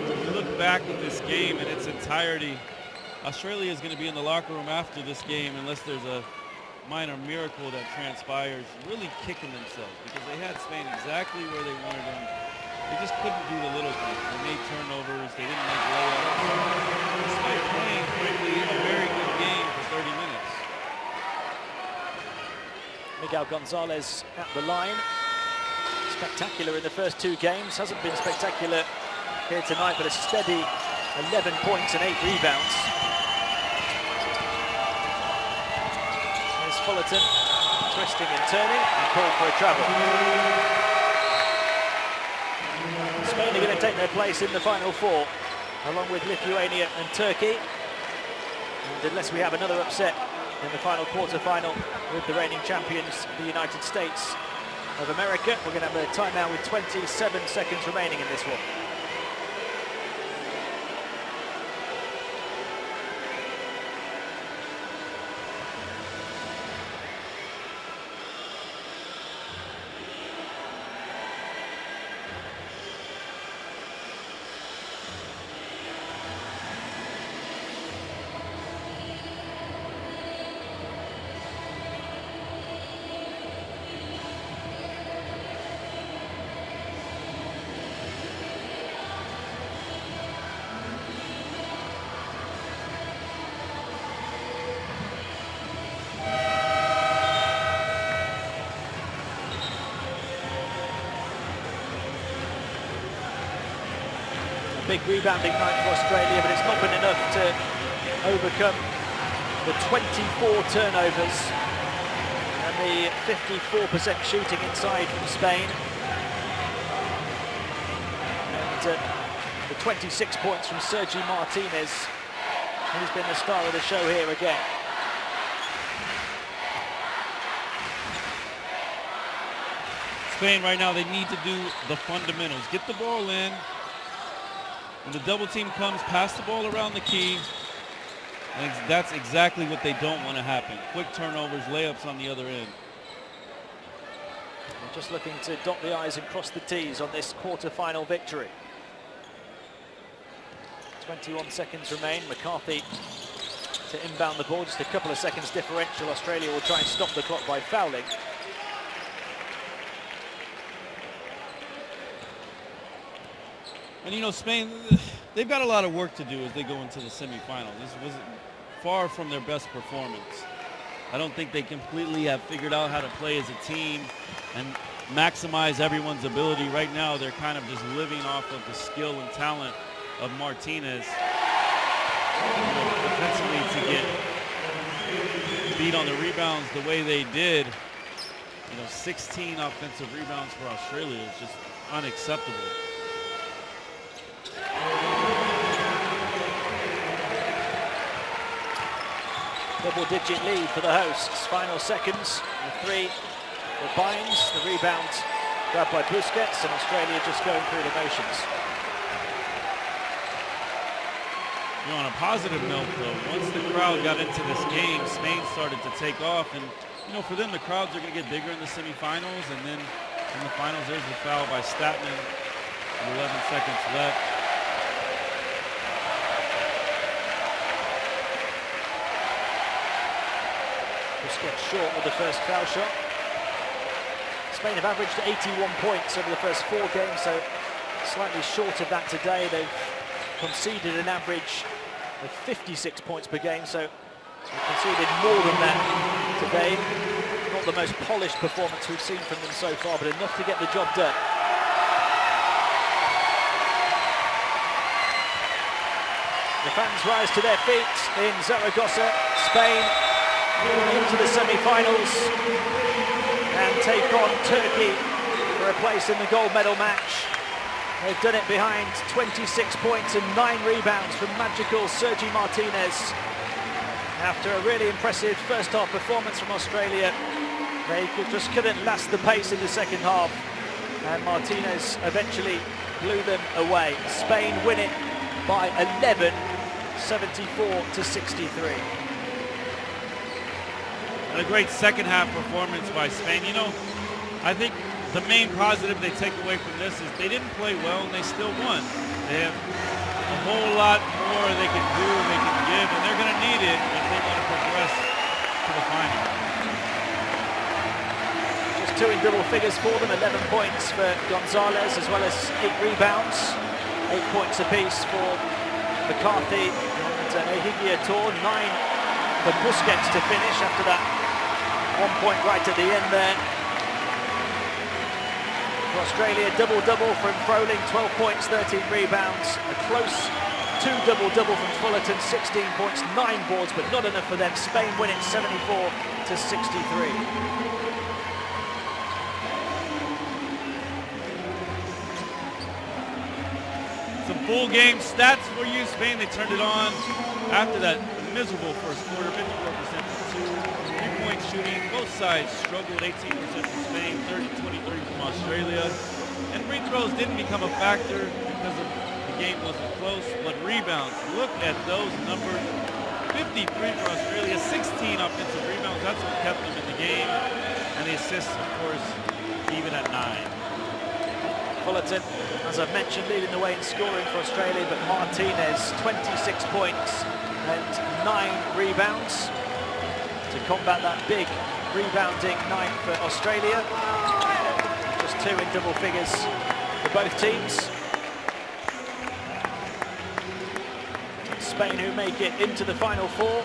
If you look back at this game in its entirety, Australia is going to be in the locker room after this game unless there's a minor miracle that transpires, really kicking themselves because they had Spain exactly where they wanted them. They just couldn't do the little things. They made turnovers, they didn't make layups. Despite playing, frankly, a very good game for 30 minutes.
Miguel Gonzalez at the line. Spectacular in the first 2 games. Hasn't been spectacular here tonight, but a steady 11 points and 8 rebounds. Fullerton twisting and turning and called for a travel. Spain are going to take their place in the Final 4 along with Lithuania and Turkey. And unless we have another upset in the final quarter-final with the reigning champions, the United States of America, we're going to have a timeout with 27 seconds remaining in this one. Big rebounding night for Australia, but it's not been enough to overcome the 24 turnovers and the 54% shooting inside from Spain. And the 26 points from Sergi Martinez, who's been the star of the show here again.
Spain right now, they need to do the fundamentals. Get the ball in, When the double team comes, pass the ball around the key. And that's exactly what they don't want to happen. Quick turnovers, layups on the other end.
They're just looking to dot the I's and cross the T's on this quarter-final victory. 21 seconds remain. McCarthy to inbound the ball. Just a couple of seconds differential. Australia will try and stop the clock by fouling.
And you know, Spain, they've got a lot of work to do as they go into the semifinal. This was far from their best performance. I don't think they completely have figured out how to play as a team and maximize everyone's ability. Right now, they're kind of just living off of the skill and talent of Martinez. Defensively, to get beat on the rebounds the way they did, 16 offensive rebounds for Australia is just unacceptable.
Double-digit lead for the hosts. Final seconds. The three for Bynes. The rebound grabbed by Busquets, and Australia just going through the motions.
On a positive note, though, once the crowd got into this game, Spain started to take off, and for them, the crowds are going to get bigger in the semifinals, and then in the finals, there's the foul by Statman with 11 seconds left.
Busquets short with the first foul shot. Spain have averaged 81 points over the first 4 games, so slightly short of that today. They've conceded an average of 56 points per game, so conceded more than that today. Not the most polished performance we've seen from them so far, but enough to get the job done. The fans rise to their feet in Zaragoza. Spain into the semi-finals and take on Turkey for a place in the gold medal match. They've done it behind 26 points and 9 rebounds from magical Sergi Martinez. After a really impressive first half performance from Australia, they just couldn't last the pace in the second half, and Martinez eventually blew them away. Spain win it by 11, 74-63.
And a great second half performance by Spain. I think the main positive they take away from this is they didn't play well and they still won. They have a whole lot more they can do, they can give, and they're going to need it if they want to progress to the final.
Just 2 in double figures for them, 11 points for Gonzalez, as well as 8 rebounds, 8 points apiece for McCarthy and Ehigiator, 9 for Busquets to finish after that 1 point right at the end there. For Australia, double-double from Froling, 12 points, 13 rebounds. A close 2 double-double from Fullerton, 16 points, 9 boards, but not enough for them. Spain win it 74-63.
Some full game stats for you. Spain, they turned it on after that miserable first quarter, 54% from 2. 3-point shooting, both sides struggled, 18% from Spain, 30-23 from Australia. And free throws didn't become a factor because the game wasn't close, but rebounds, look at those numbers. 53 for Australia, 16 offensive rebounds, that's what kept them in the game. And the assists, of course, even at 9.
Fullerton, as I've mentioned, leading the way in scoring for Australia, but Martinez, 26 points and 9 rebounds to combat that big rebounding night for Australia. Just 2 in double figures for both teams. Spain, who make it into the final 4.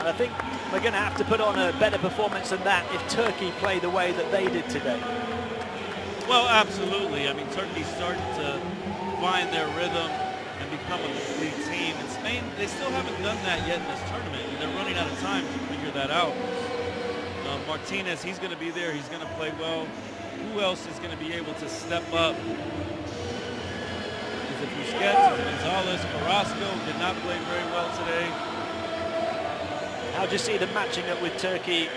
And I think we're going to have to put on a better performance than that if Turkey play the way that they did today.
Well, absolutely. I mean, Turkey's starting to find their rhythm and become a complete team. And Spain, they still haven't done that yet in this tournament. And they're running out of time to figure that out. Martinez, he's going to be there. He's going to play well. Who else is going to be able to step up? Is it Busquets? Is it Gonzalez? Carrasco did not play very well today.
How do you see them matching up with Turkey,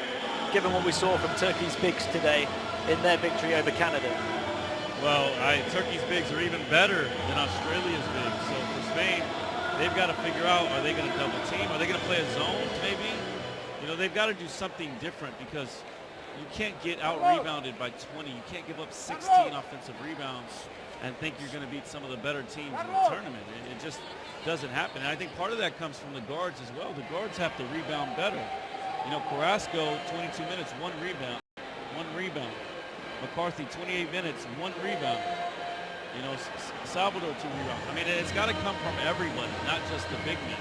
given what we saw from Turkey's bigs today in their victory over Canada?
Well, Turkey's bigs are even better than Australia's bigs. So for Spain, they've got to figure out, are they going to double team? Are they going to play a zone maybe? You know, they've got to do something different because you can't get out-rebounded by 20. You can't give up 16 offensive rebounds and think you're going to beat some of the better teams in the tournament. It just doesn't happen. And I think part of that comes from the guards as well. The guards have to rebound better. You know, Carrasco, 22 minutes, 1 rebound. 1 rebound. McCarthy, 28 minutes, 1 rebound. You know, Salvador, 2 rebounds. I mean, it's got to come from everybody, not just the big men.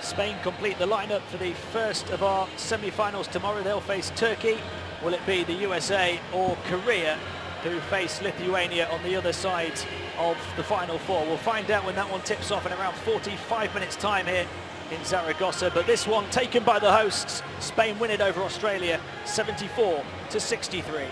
Spain complete the lineup for the first of our semi-finals tomorrow. They'll face Turkey. Will it be the USA or Korea who face Lithuania on the other side of the Final Four? We'll find out when that one tips off in around 45 minutes time here in Zaragoza. But this one taken by the hosts. Spain win it over Australia 74-63.